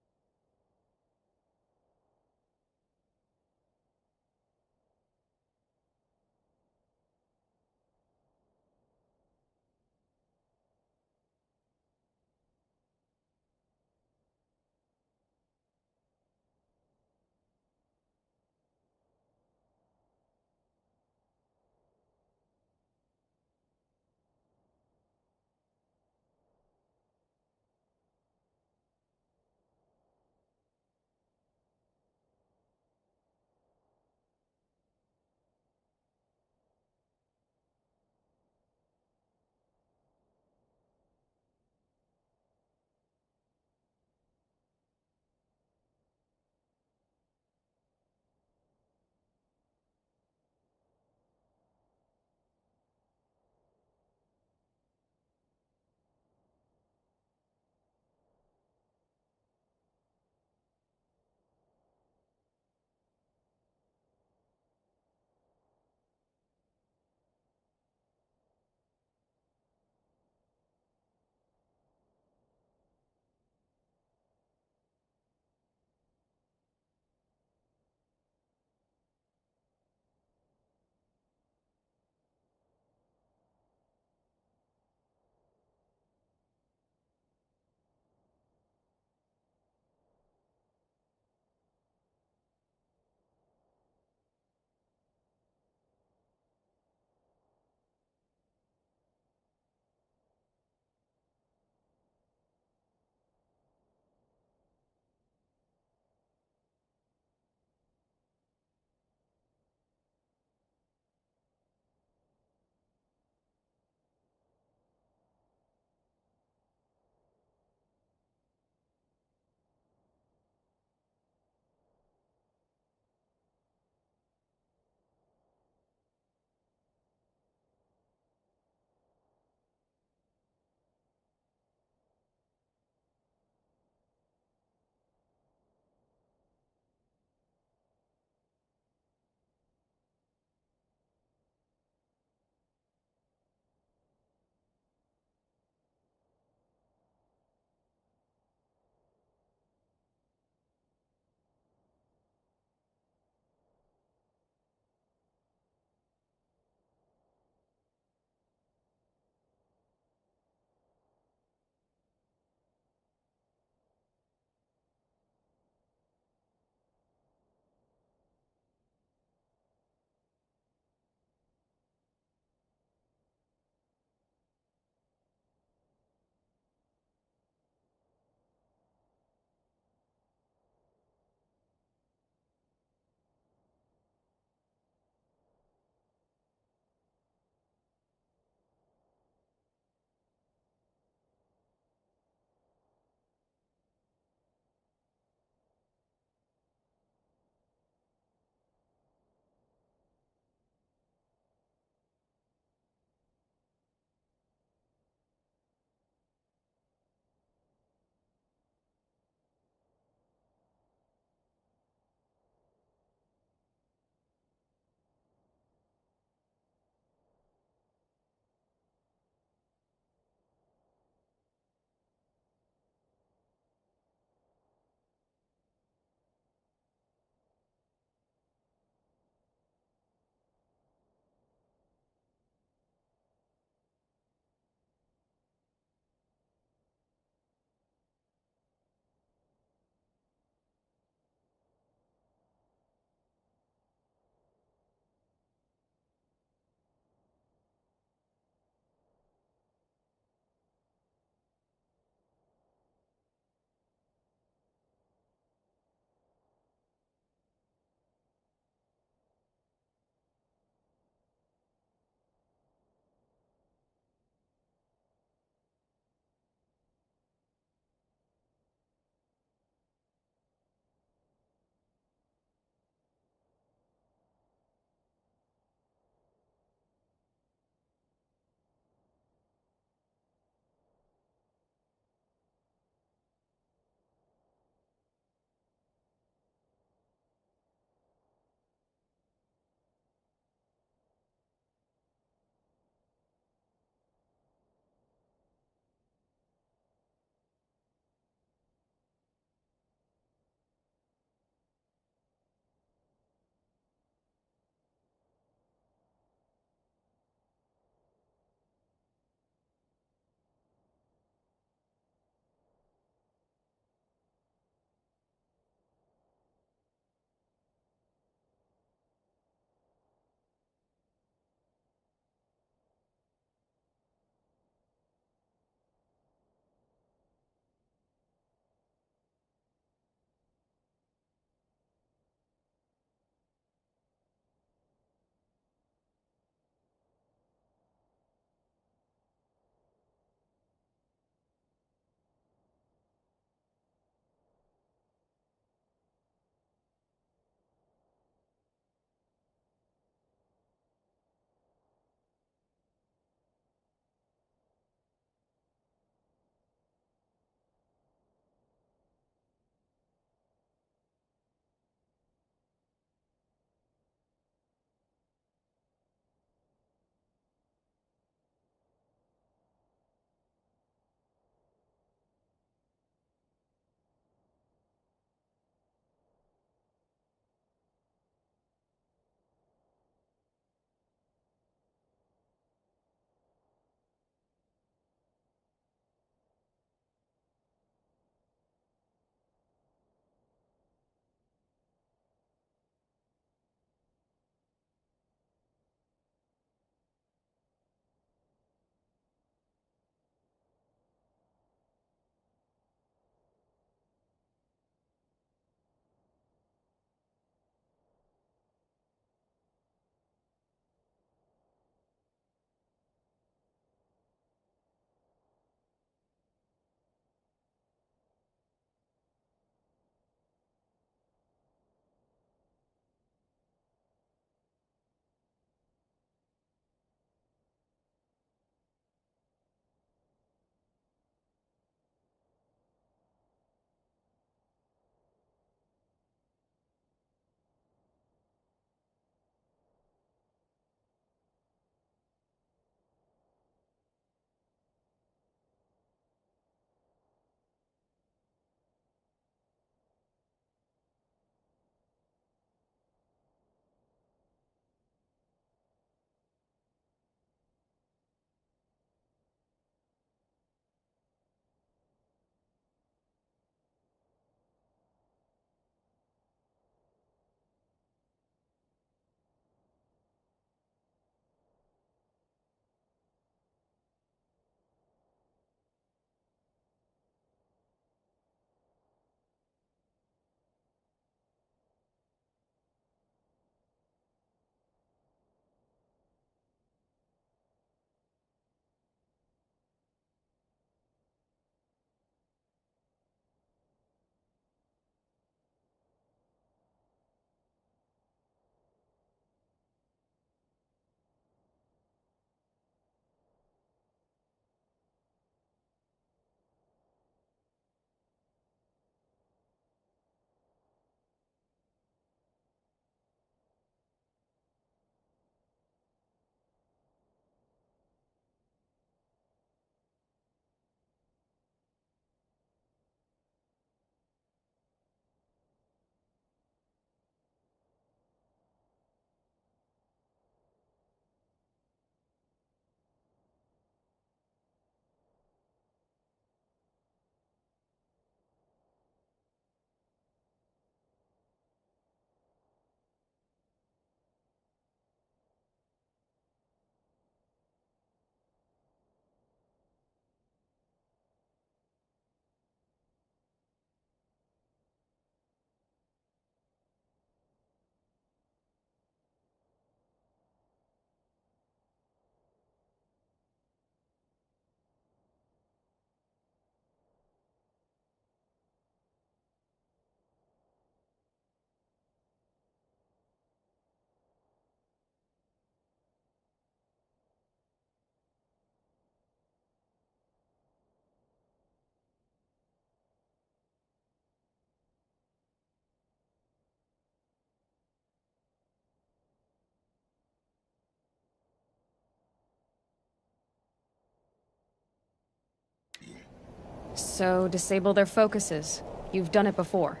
So, disable their focuses. You've done it before.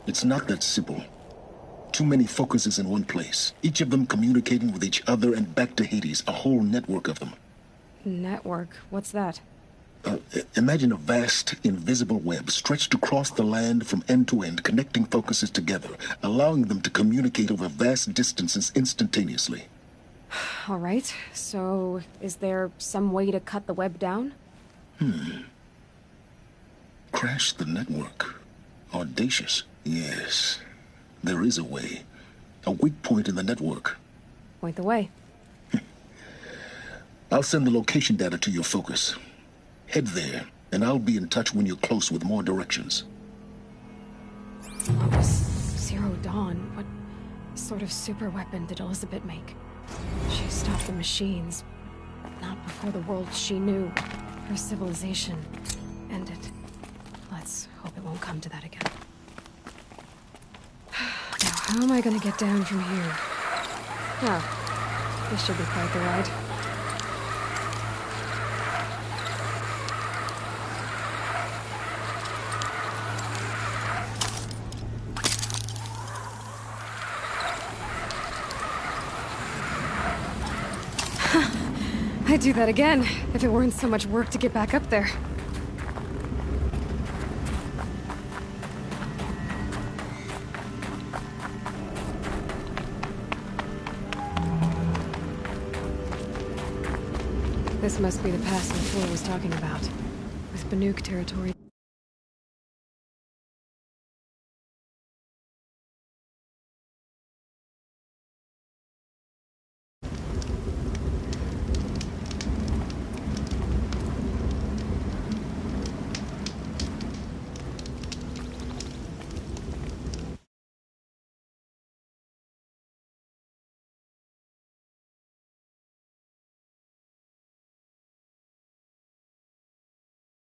It's not that simple. Too many focuses in one place. Each of them communicating with each other and back to Hades. A whole network of them. Network? What's that? Imagine a vast, invisible web stretched across the land from end to end, connecting focuses together, allowing them to communicate over vast distances instantaneously. Alright, so is there some way to cut the web down? Crash the network. Audacious. Yes, there is a way. A weak point in the network. Point the way. I'll send the location data to your focus. Head there, and I'll be in touch when you're close with more directions. What was Zero Dawn? What sort of super weapon did Elizabeth make? She stopped the machines, but not before the world she knew, her civilization, ended. Let's hope it won't come to that again. Now, how am I gonna get down from here? Oh, this should be quite the ride. I'd do that again, if it weren't so much work to get back up there. This must be the pass Latour was talking about. With Banuk territory